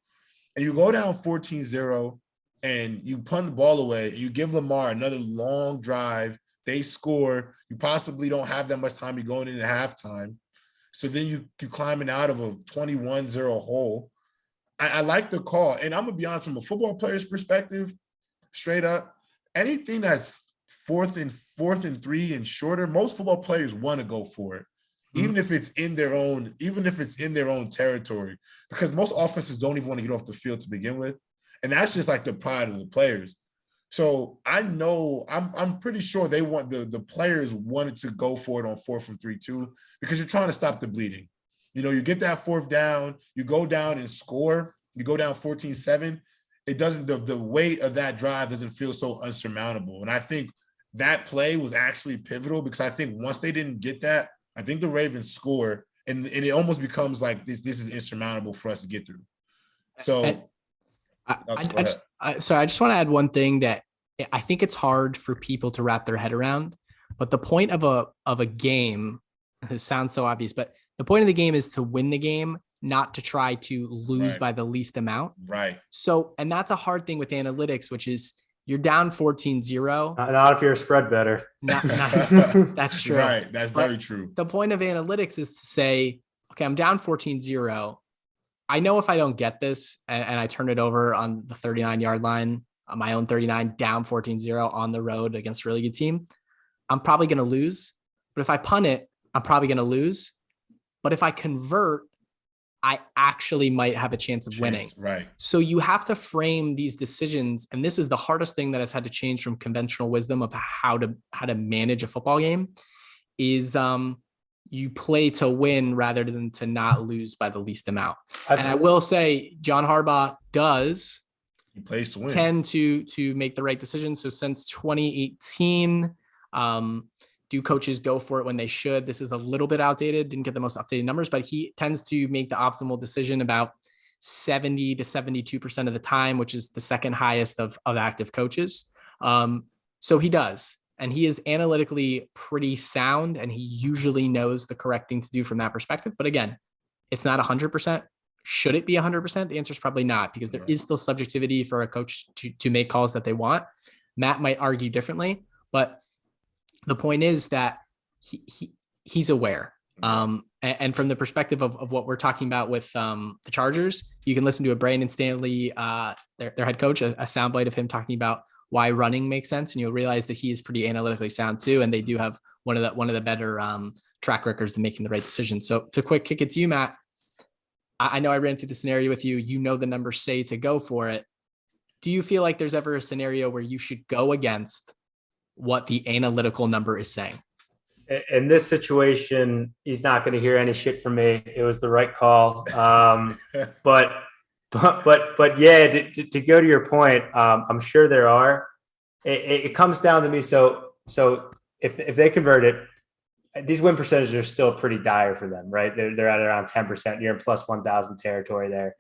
And you go down 14-0 and you punt the ball away, and you give Lamar another long drive. They score. You possibly don't have that much time. You're going into halftime. So then you're climbing out of a 21-0 hole. I like the call. And I'm going to be honest, from a football player's perspective, straight up, anything that's 4th and 3 and shorter, most football players want to go for it, even if it's in their own territory, because most offenses don't even want to get off the field to begin with. And that's just like the pride of the players. So I know I'm pretty sure they want the players wanted to go for it on 4th and 3 too, because you're trying to stop the bleeding. You know, you get that 4th down, you go down and score, you go down 14-7. It doesn't, the weight of that drive doesn't feel so unsurmountable. And I think that play was actually pivotal, because I think once they didn't get that, I think the Ravens score, and it almost becomes like this is insurmountable for us to get through. So I just want to add one thing that I think it's hard for people to wrap their head around, but the point of a game, it sounds so obvious, but the point of the game is to win the game, not to try to lose by the least amount. Right. So, and that's a hard thing with analytics, which is you're down 14-0. Not if you're a spread better. That's true. Right. That's very true. The point of analytics is to say, okay, I'm down 14-0. I know if I don't get this and I turn it over on the 39-yard line, on my own 39, down 14-0 on the road against a really good team, I'm probably going to lose. But if I punt it, I'm probably going to lose. But if I convert, I actually might have a chance of winning. Right. So you have to frame these decisions. And this is the hardest thing that has had to change from conventional wisdom of how to manage a football game is you play to win rather than to not lose by the least amount. I- And I will say John Harbaugh does He plays to win. tend to make the right decision. So since 2018, do coaches go for it when they should? This is a little bit outdated, didn't get the most updated numbers, but he tends to make the optimal decision about 70 to 72% of the time, which is the second highest of active coaches. So he does. And he is analytically pretty sound, and he usually knows the correct thing to do from that perspective. But again, it's not 100%. Should it be 100%? The answer is probably not, because there is still subjectivity for a coach to make calls that they want. Matt might argue differently, but the point is that he's aware. And from the perspective of what we're talking about with the Chargers, you can listen to a Brandon Stanley, their head coach, a soundbite of him talking about why running makes sense, and you'll realize that he is pretty analytically sound too, and they do have one of the better track records in making the right decisions. So to quick kick it to you, Matt, I know I ran through the scenario with you. You know the numbers say to go for it. Do you feel like there's ever a scenario where you should go against what the analytical number is saying? In this situation, he's not going to hear any shit from me. It was the right call. But yeah, to go to your point, I'm sure there are. It comes down to me. So if they convert it, these win percentages are still pretty dire for them, right? They're at around 10%. You're in plus 1,000 territory there.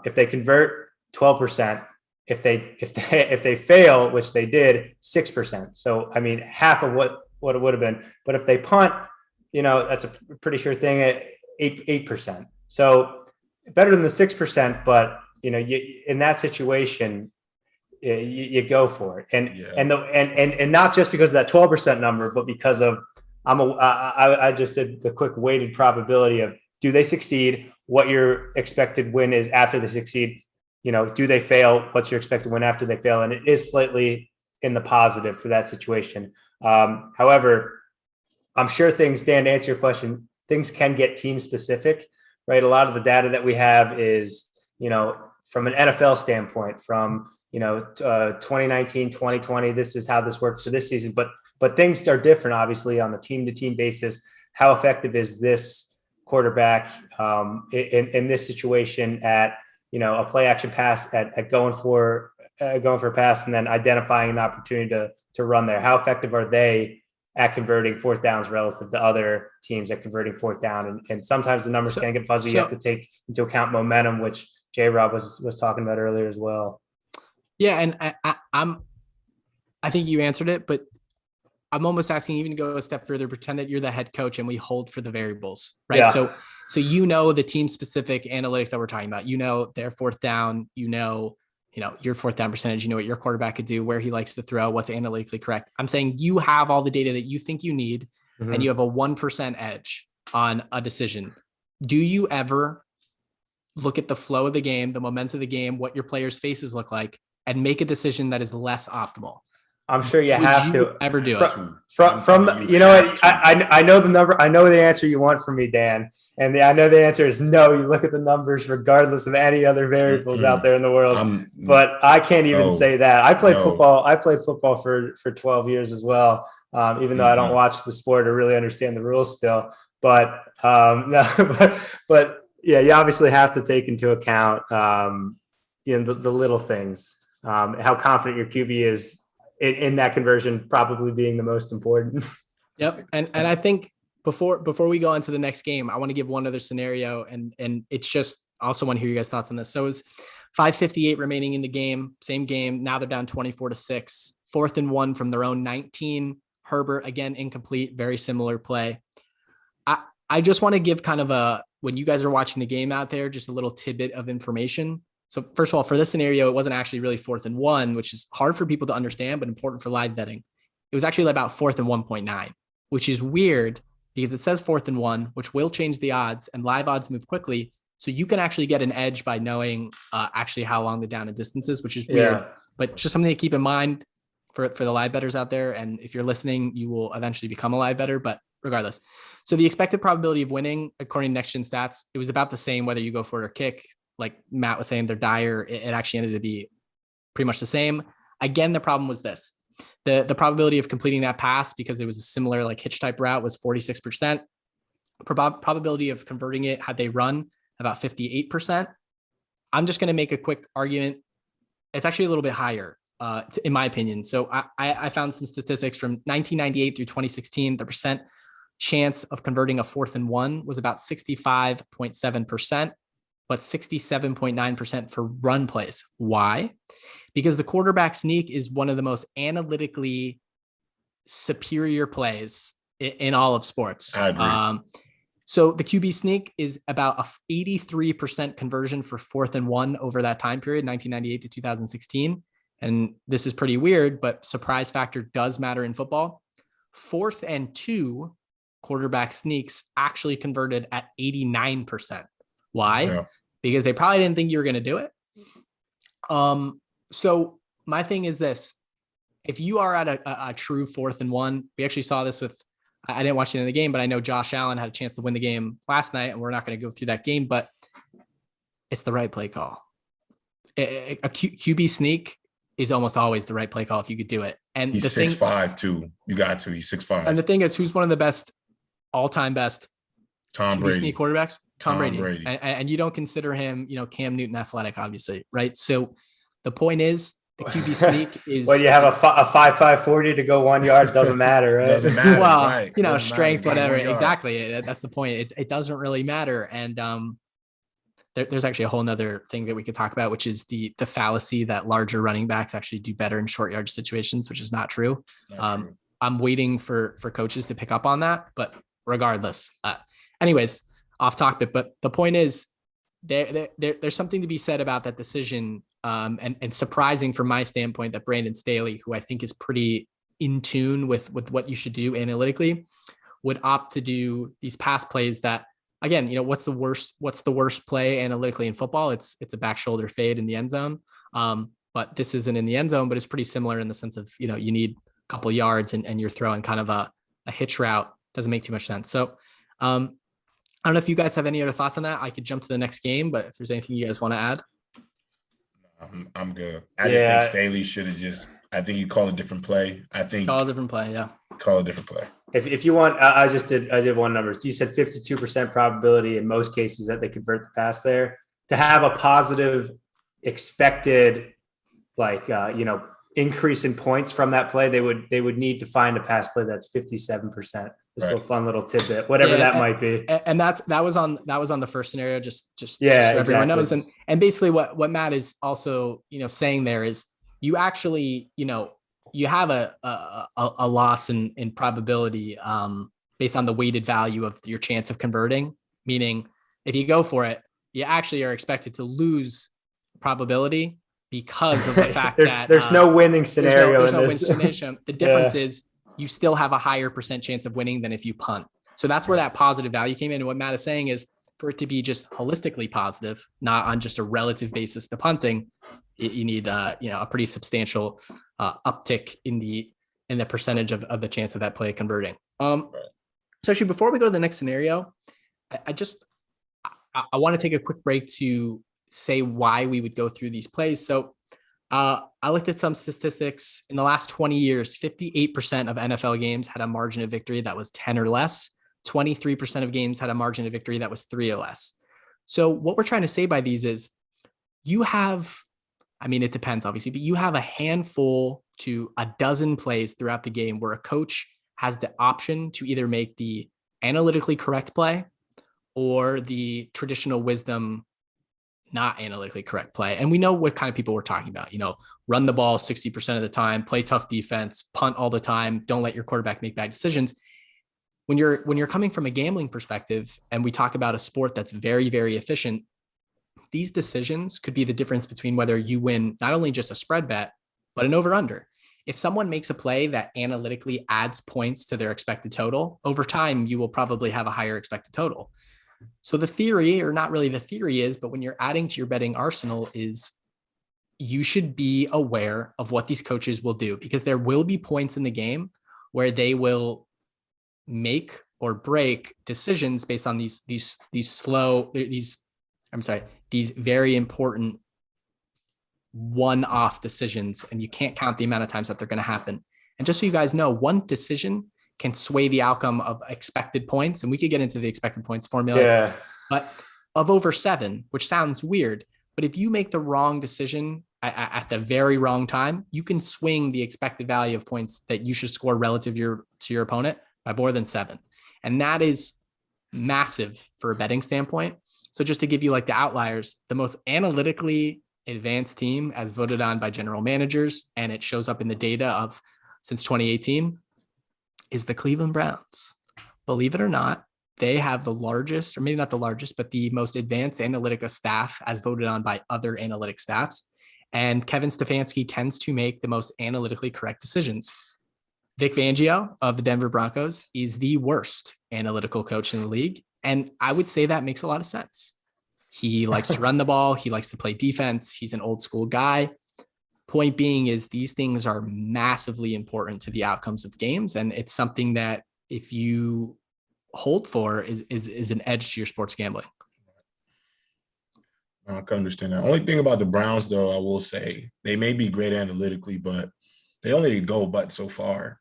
If they convert, 12%. If they fail, which they did, 6%. So I mean, half of what it would have been. But if they punt, that's a pretty sure thing at 8%. So better than the 6%, but in that situation, you go for it, and not just because of that 12% number, but because of I just did the quick weighted probability of, do they succeed? What your expected win is after they succeed? Do they fail? What's your expected win after they fail? And it is slightly in the positive for that situation. However, I'm sure Dan, to answer your question, things can get team specific. Right. A lot of the data that we have is, from an NFL standpoint, from, 2019, 2020, this is how this works for this season. But things are different, obviously, on the team to team basis. How effective is this quarterback in this situation at, a play action pass at going for a pass and then identifying an opportunity to run there? How effective are they at converting fourth downs relative to other teams at converting fourth down? And sometimes the numbers can get fuzzy. You have to take into account momentum, which J-Rob was talking about earlier as well. Yeah. And I think you answered it, but I'm almost asking even to go a step further, pretend that you're the head coach and we hold for the variables, right? Yeah. So the team specific analytics that we're talking about, their fourth down, your fourth down percentage, what your quarterback could do, where he likes to throw, what's analytically correct. I'm saying you have all the data that you think you need, and you have a 1% edge on a decision. Do you ever look at the flow of the game, the momentum of the game, what your players' faces look like, and make a decision that is less optimal? I'm sure you have to ever do it. I know the number. I know the answer you want from me, Dan. And I know the answer is no. You look at the numbers regardless of any other variables out there in the world. But I can't even say that. I played football. I played football for 12 years as well, even though I don't watch the sport or really understand the rules still. But but yeah, you obviously have to take into account the little things, how confident your QB is in that conversion, probably being the most important. Yep. And I think before we go into the next game, I want to give one other scenario, and it's just also want to hear you guys' thoughts on this. So it's 5:58 remaining in the game, same game. Now they're down 24-6, 4th and 1 from their own 19. Herbert, again, incomplete, very similar play. I just want to give kind of when you guys are watching the game out there, just a little tidbit of information. So first of all, for this scenario, it wasn't actually really 4th and 1, which is hard for people to understand, but important for live betting. It was actually about 4th and 1.9, which is weird because it says 4th and 1, which will change the odds, and live odds move quickly. So you can actually get an edge by knowing actually how long the down and distance is, which is weird, but just something to keep in mind for the live bettors out there. And if you're listening, you will eventually become a live bettor, but regardless. So the expected probability of winning, according to Next Gen Stats, it was about the same whether you go for it or kick. Like Matt was saying, they're dire. It actually ended to be pretty much the same. Again, the problem was this. The probability of completing that pass, because it was a similar like hitch type route, was 46%. probability of converting it had they run about 58%. I'm just going to make a quick argument. It's actually a little bit higher, in my opinion. So I found some statistics from 1998 through 2016. The percent chance of converting a 4th and 1 was about 65.7%, but 67.9% for run plays. Why? Because the quarterback sneak is one of the most analytically superior plays in all of sports. I agree. So the QB sneak is about a 83% conversion for 4th and 1 over that time period, 1998 to 2016. And this is pretty weird, but surprise factor does matter in football. 4th and 2 quarterback sneaks actually converted at 89%. Why? Yeah. Because they probably didn't think you were going to do it. So my thing is this: if you are at a true 4th and 1, we actually saw this with, I didn't watch the end of the game, but I know Josh Allen had a chance to win the game last night, and we're not going to go through that game, but it's the right play call. A QB sneak is almost always the right play call if you could do it. And he's 6'5" too. You got to. He's 6'5". And the thing is, who's one of the best, all-time best Tom QB Brady sneak quarterbacks? Tom Brady. Brady. And you don't consider him, Cam Newton athletic, obviously, right? So the point is, the QB sneak is. Well, you have a 5.5 40 to go 1 yard. Doesn't matter, right? Doesn't matter. Well, right. Strength, matter. whatever. Exactly. That's the point. It doesn't really matter. And there's actually a whole nother thing that we could talk about, which is the fallacy that larger running backs actually do better in short yardage situations, which is not true. True. I'm waiting for coaches to pick up on that, but regardless, anyways, off topic. But the point is, there's something to be said about that decision. And surprising from my standpoint that Brandon Staley, who I think is pretty in tune with what you should do analytically, would opt to do these pass plays that, again, what's the worst play analytically in football? It's a back shoulder fade in the end zone. But this isn't in the end zone, but it's pretty similar in the sense of, you need a couple of yards and you're throwing kind of a hitch route. Doesn't make too much sense. So I don't know if you guys have any other thoughts on that. I could jump to the next game, but if there's anything you guys want to add. I'm good. I just think Staley should have I think you call a different play. Call a different play. Yeah. Call a different play. If you want, I did one number. You said 52% probability in most cases that they convert the pass there. To have a positive expected, increase in points from that play, they would need to find a pass play that's 57%. Just a fun little tidbit, whatever that might be. And that was on the first scenario, just so exactly. Everyone knows. And basically what Matt is also, saying there is you actually, you have a loss in probability based on the weighted value of your chance of converting, meaning if you go for it, you actually are expected to lose probability because of the fact that there's no winning scenario. There's no win scenario. The difference is you still have a higher percent chance of winning than if you punt. So that's where that positive value came in. And what Matt is saying is, for it to be just holistically positive, not on just a relative basis to punting, you need a pretty substantial uptick in the percentage of the chance of that play converting. So actually, before we go to the next scenario, I want to take a quick break to say why we would go through these plays. So I looked at some statistics. In the last 20 years, 58% of NFL games had a margin of victory that was 10 or less. 23% of games had a margin of victory that was 3 or less. So what we're trying to say by these is you have, it depends obviously, but you have a handful to a dozen plays throughout the game where a coach has the option to either make the analytically correct play or the traditional wisdom not analytically correct play. And we know what kind of people we're talking about, run the ball 60% of the time, play tough defense, punt all the time, don't let your quarterback make bad decisions. When you're coming from a gambling perspective and we talk about a sport that's very, very efficient, these decisions could be the difference between whether you win not only just a spread bet, but an over-under. If someone makes a play that analytically adds points to their expected total, over time, you will probably have a higher expected total. So the theory, or not really the theory is, but when you're adding to your betting arsenal is you should be aware of what these coaches will do, because there will be points in the game where they will make or break decisions based on these very important one-off decisions, and you can't count the amount of times that they're going to happen. And just so you guys know, one decision can sway the outcome of expected points. And we could get into the expected points formula. Yeah. But of over 7, which sounds weird, but if you make the wrong decision at the very wrong time, you can swing the expected value of points that you should score relative to your opponent by more than 7. And that is massive for a betting standpoint. So just to give you like the outliers, the most analytically advanced team as voted on by general managers, and it shows up in the data of since 2018, is the Cleveland Browns. Believe it or not, they have the largest, or maybe not the largest, but the most advanced Analytica staff as voted on by other analytic staffs. And Kevin Stefanski tends to make the most analytically correct decisions. Vic Fangio of the Denver Broncos is the worst analytical coach in the league. And I would say that makes a lot of sense. He likes to run the ball. He likes to play defense. He's an old school guy. Point being is these things are massively important to the outcomes of games. And it's something that if you hold for is an edge to your sports gambling. I can understand that. Only thing about the Browns, though, I will say they may be great analytically, but they only go but so far.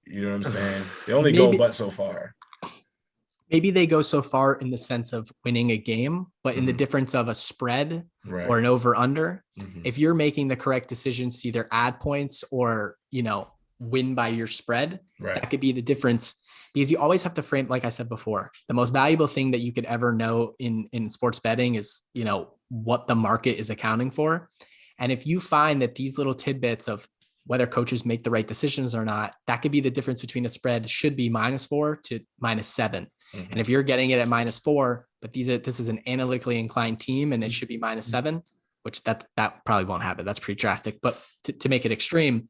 You know what I'm saying? They only go but so far. Maybe they go so far in the sense of winning a game, but in the difference of a spread or an over under, if you're making the correct decisions to either add points or, win by your spread, that could be the difference, because you always have to frame, like I said before, the most valuable thing that you could ever know in sports betting is, what the market is accounting for. And if you find that these little tidbits of whether coaches make the right decisions or not, that could be the difference between a spread should be -4 to -7. And if you're getting it at -4, but this is an analytically inclined team and it should be -7, which that probably won't happen. That's pretty drastic, but to make it extreme,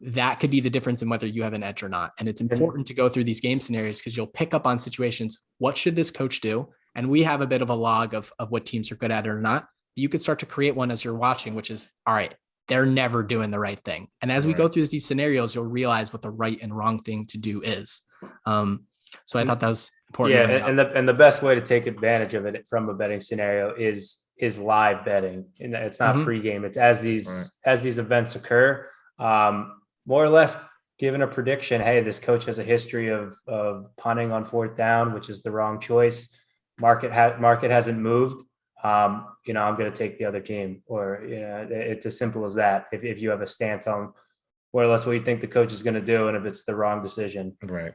that could be the difference in whether you have an edge or not. And it's important to go through these game scenarios because you'll pick up on situations. What should this coach do? And we have a bit of a log of what teams are good at it or not. You could start to create one as you're watching, which is, all right, they're never doing the right thing. And as we go through these scenarios, you'll realize what the right and wrong thing to do is. So I thought that was important. Yeah, and the best way to take advantage of it from a betting scenario is live betting. And it's not pregame. It's as these events occur, more or less given a prediction. Hey, this coach has a history of punting on 4th down, which is the wrong choice. Market hasn't moved. I'm going to take the other team, or, it's as simple as that. If you have a stance on more or less what you think the coach is going to do, and if it's the wrong decision. Right.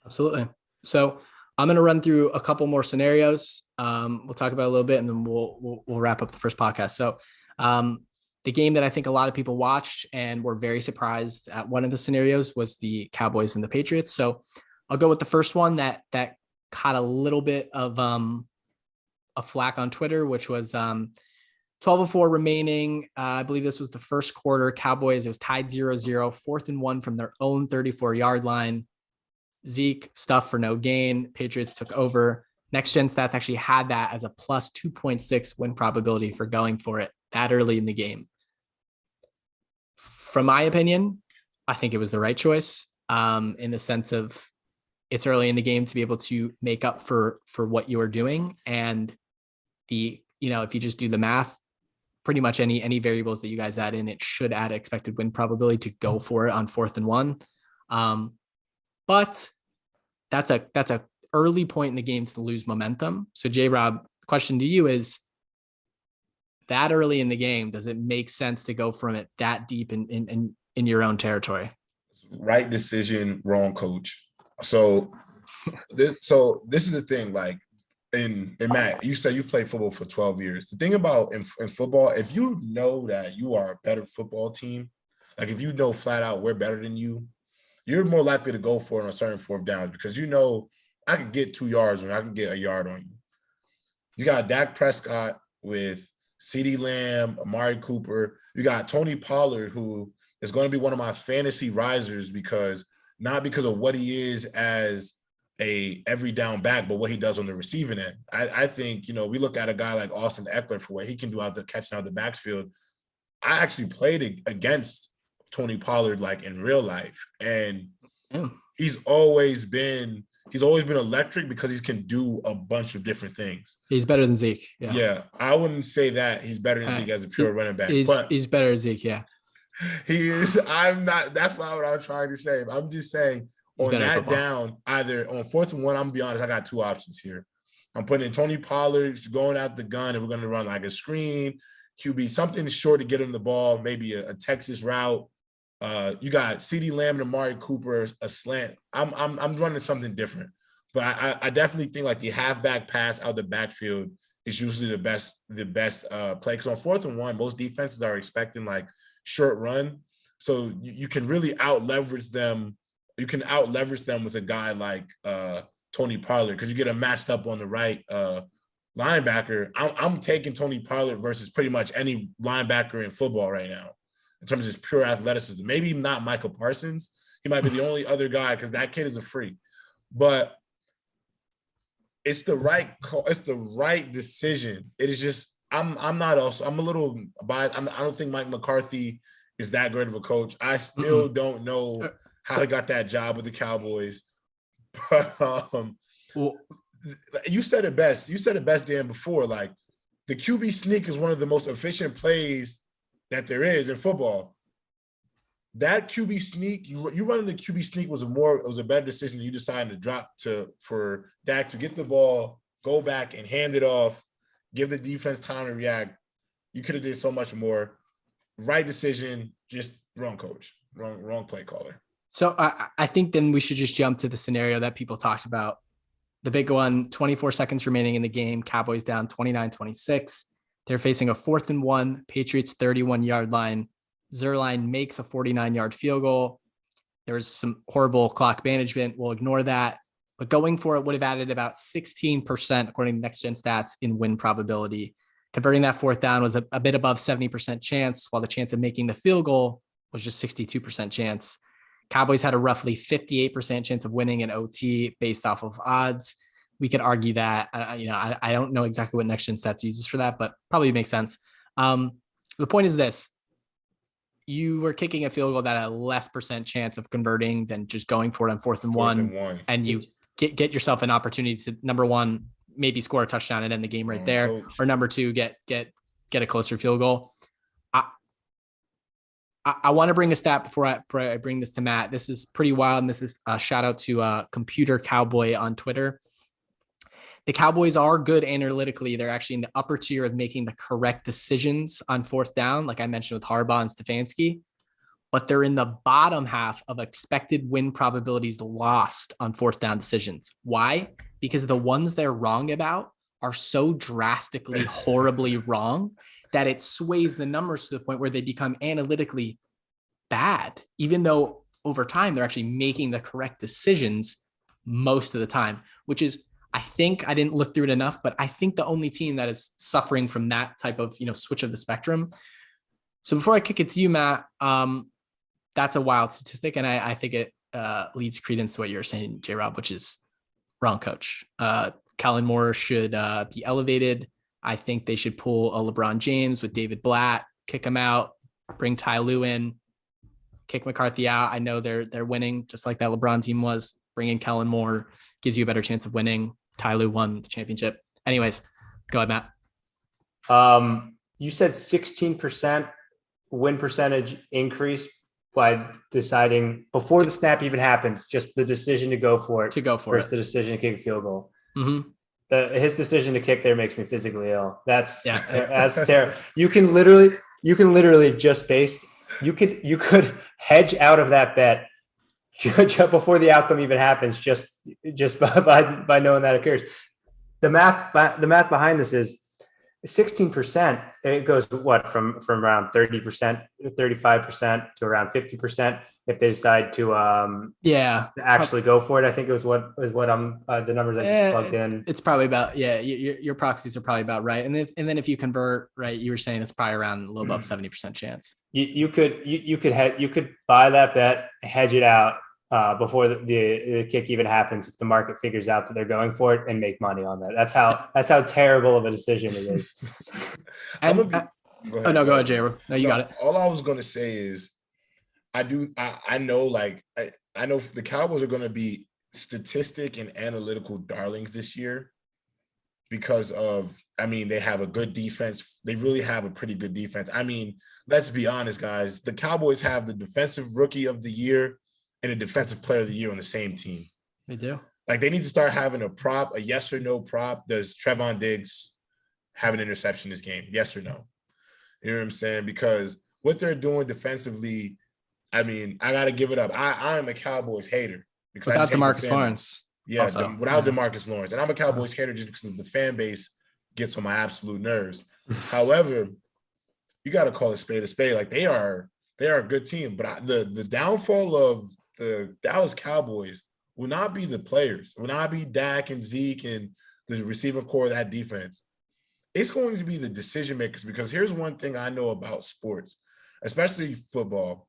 Absolutely. So I'm going to run through a couple more scenarios. We'll talk about it a little bit and then we'll wrap up the first podcast. So the game that I think a lot of people watched and were very surprised at one of the scenarios was the Cowboys and the Patriots. So I'll go with the first one that caught a little bit of a flack on Twitter, which was 12:04 remaining. I believe this was the first quarter. Cowboys, it was tied 0-0, 4th and 1 from their own 34-yard line. Zeke stuffed for no gain. Patriots took over. Next Gen Stats actually had that as a plus 2.6 win probability for going for it that early in the game. From my opinion, I think it was the right choice in the sense of it's early in the game to be able to make up for what you are doing. And if you just do the math, pretty much any variables that you guys add in, it should add expected win probability to go for it on 4th and 1. But that's a early point in the game to lose momentum. So J-Rob, the question to you is, that early in the game, does it make sense to go from it that deep in your own territory? Right decision, wrong coach. So this is the thing, like, and Matt, you said you played football for 12 years. The thing about in football, if you know that you are a better football team, like if you know flat out we're better than you, you're more likely to go for it on a certain 4th down because I can get 2 yards or I can get a yard on you. You got Dak Prescott with CeeDee Lamb, Amari Cooper. You got Tony Pollard, who is going to be one of my fantasy risers not because of what he is as a every down back, but what he does on the receiving end. I think, we look at a guy like Austin Eckler for what he can do out the catching out the backfield. I actually played against Tony Pollard like in real life, and he's always been electric because he can do a bunch of different things. He's better than Zeke. Yeah, I wouldn't say that he's better than Zeke as a pure running back. He's better than Zeke. Yeah. He is. I'm not. That's not what I'm trying to say. I'm just saying He's on better at that football. down, either on 4th and 1, I'm gonna be honest, I got two options here. I'm putting in Tony Pollard going out the gun, and we're gonna run like a screen, QB, something short to get him the ball, maybe a Texas route. You got CeeDee Lamb and Amari Cooper, a slant. I'm running something different. But I definitely think like the halfback pass out the backfield is usually the best play. Because on 4th and 1, most defenses are expecting like short run. So you can really out leverage them. You can out leverage them with a guy like Tony Pollard because you get him matched up on the right linebacker. I'm taking Tony Pollard versus pretty much any linebacker in football right now in terms of his pure athleticism. Maybe not Michael Parsons. He might be the only other guy because that kid is a freak. But it's the right call. It's the right decision. It is just I'm a little biased. I don't think Mike McCarthy is that great of a coach. I still don't know how he got that job with the Cowboys. But Well, you said it best. You said it best, Dan, before. Like the QB sneak is one of the most efficient plays that there is in football. That QB sneak, you running the QB sneak was a better decision than you deciding to drop for Dak to get the ball, go back and hand it off, give the defense time to react. You could have did so much more. Right decision, just wrong coach, wrong play caller. So I think then we should just jump to the scenario that people talked about. The big one, 24 seconds remaining in the game, Cowboys down 29-26. They're facing a 4th and 1, Patriots 31-yard line. Zerline makes a 49-yard field goal. There's some horrible clock management. We'll ignore that. But going for it would have added about 16%, according to Next Gen Stats, in win probability. Converting that 4th down was a bit above 70% chance, while the chance of making the field goal was just 62% chance. Cowboys had a roughly 58% chance of winning in OT based off of odds. We could argue that. I don't know exactly what Next Gen Stats uses for that, but probably makes sense. The point is this. You were kicking a field goal that had a less percent chance of converting than just going for it on 4th and 1. And you get yourself an opportunity to, number one, maybe score a touchdown and end the game right there. Coach. Or number two, get a closer field goal. I want to bring a stat before I bring this to Matt. This is pretty wild. And this is a shout out to Computer Cowboy on Twitter. The Cowboys are good analytically. They're actually in the upper tier of making the correct decisions on 4th down, like I mentioned with Harbaugh and Stefanski, but they're in the bottom half of expected win probabilities lost on 4th down decisions. Why? Because the ones they're wrong about are so drastically, horribly wrong that it sways the numbers to the point where they become analytically bad, even though over time they're actually making the correct decisions most of the time, which is, I think I didn't look through it enough, but I think the only team that is suffering from that type of, switch of the spectrum. So before I kick it to you, Matt, that's a wild statistic. And I think it leads credence to what you're saying, J-Rob, which is wrong coach. Kellen Moore should be elevated. I think they should pull a LeBron James with David Blatt, kick him out, bring Ty Lue in, kick McCarthy out. I know they're winning just like that LeBron team was. Bring in Kellen Moore gives you a better chance of winning. Ty Lue won the championship. Anyways, go ahead, Matt. You said 16% win percentage increase by deciding before the snap even happens, just the decision to go for it. Versus the decision to kick a field goal. Mm-hmm. His decision to kick there makes me physically ill. That's terrible. You can literally just you could hedge out of that bet before the outcome even happens, just by knowing that occurs. The math behind this is 16%. It goes from around 30%, 35% to around 50% if they decide to actually go for it. I think it was what I'm the numbers I just plugged in. It's probably about your proxies are probably about right. And then if you convert right, you were saying it's probably around a little above 70% chance. You could buy that bet, hedge it out before the kick even happens if the market figures out that they're going for it and make money on that. That's how terrible of a decision it is. Go ahead, Jay. No, you got it. All I was going to say is I know the Cowboys are going to be statistic and analytical darlings this year. because of, I mean, they have a good defense. They really have a pretty good defense. I mean, let's be honest, guys. The Cowboys have the defensive rookie of the year and a defensive player of the year on the same team. They do. Like, they need to start having a prop, a yes or no prop. Does Trevon Diggs have an interception this game? Yes or no? You know what I'm saying? Because what they're doing defensively, I mean, I got to give it up. I am a Cowboys hater. Because Without DeMarcus Lawrence. Yeah, also, without DeMarcus Lawrence. And I'm a Cowboys hater just because the fan base gets on my absolute nerves. However, you got to call a spade a spade. Like, they are a good team. But the downfall of the Dallas Cowboys will not be the players. It will not be Dak and Zeke and the receiving core of that defense. It's going to be the decision makers, because here's one thing I know about sports, especially football.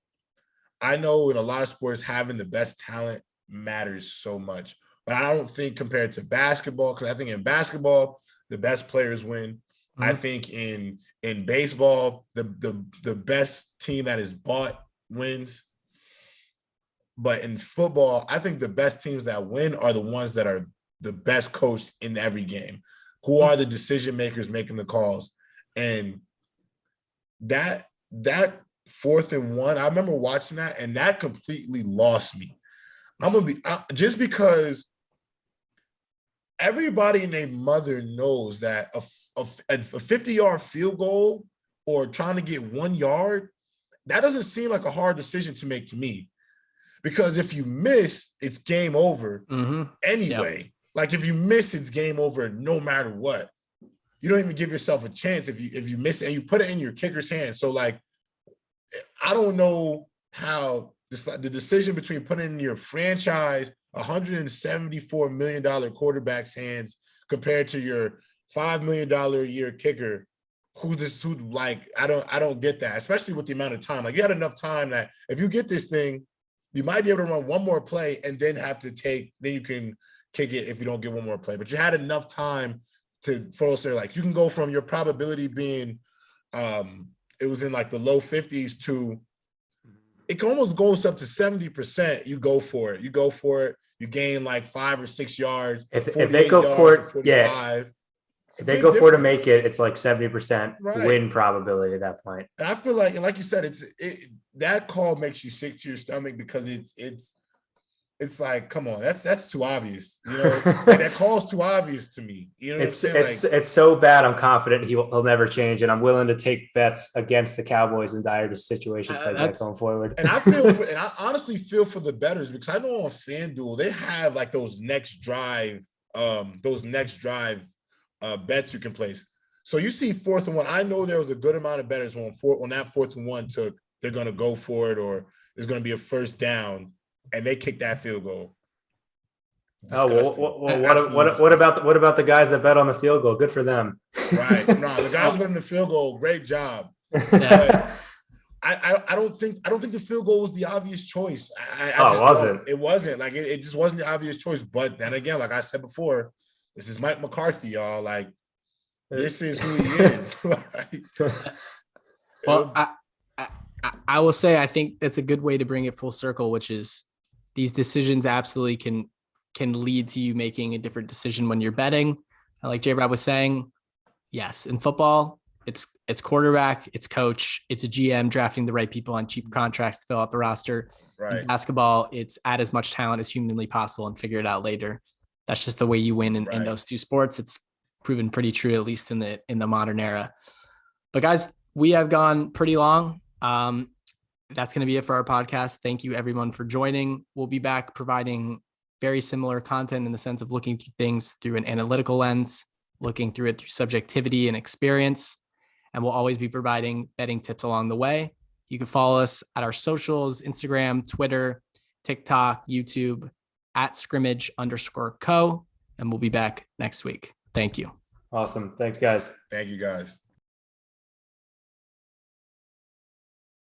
I know in a lot of sports, having the best talent matters so much. But I don't think compared to basketball, because I think in basketball, the best players win. Mm-hmm. I think in baseball, the best team that is bought wins. But in football, I think the best teams that win are the ones that are the best coached in every game. Who are the decision makers making the calls? And that 4th and 1, I remember watching that, and that completely lost me. I'm gonna be just because everybody and their mother knows that a 50-yard field goal or trying to get 1 yard, that doesn't seem like a hard decision to make to me. Because if you miss, it's game over anyway. Yep. Like, if you miss, it's game over no matter what. You don't even give yourself a chance if you miss it, and you put it in your kicker's hand. So, like, I don't know how the decision between putting in your franchise $174 million quarterback's hands compared to your $5 million a year kicker, who I don't get that, especially with the amount of time. Like, you had enough time that if you get this thing, you might be able to run one more play and then then you can kick it if you don't get one more play. But you had enough time for us to, like, you can go from your probability being it was in like the low 50s to it almost goes up to 70%. You go for it. You gain like 5 or 6 yards. If they go for it, yeah. If they go for it to make it, it's like 70% win probability at that point. And I feel like you said, that call makes you sick to your stomach, because it's like, come on, that's too obvious. You know, like, that call's too obvious to me. You know, it's so bad. I'm confident he'll never change, and I'm willing to take bets against the Cowboys in dire situations like that going forward. And I honestly feel for the bettors, because I know on FanDuel they have like those next drive bets you can place. So you see 4th and 1. I know there was a good amount of bettors on that 4th and 1 they're going to go for it, or there's going to be a first down, and they kick that field goal. Disgusting. What about the guys that bet on the field goal? Good for them. Right. No, the guys betting the field goal, great job. But I don't think the field goal was the obvious choice. It wasn't. It wasn't. Like, it just wasn't the obvious choice. But then again, like I said before, this is Mike McCarthy, y'all. Like, this is who he is. Well, I will say, I think that's a good way to bring it full circle, which is these decisions absolutely can lead to you making a different decision when you're betting. Like J-Rob was saying, yes, in football, it's quarterback, it's coach, it's a GM drafting the right people on cheap contracts to fill out the roster. Right. In basketball, it's add as much talent as humanly possible and figure it out later. That's just the way you win in those two sports. It's proven pretty true, at least in the modern era. But guys, we have gone pretty long. That's going to be it for our podcast. Thank you everyone for joining. We'll be back providing very similar content in the sense of looking through things through an analytical lens, looking through it through subjectivity and experience. And we'll always be providing betting tips along the way. You can follow us at our socials, Instagram, Twitter, TikTok, YouTube, @scrimmage_co. And we'll be back next week. Thank you. Awesome. Thanks, guys. Thank you, guys.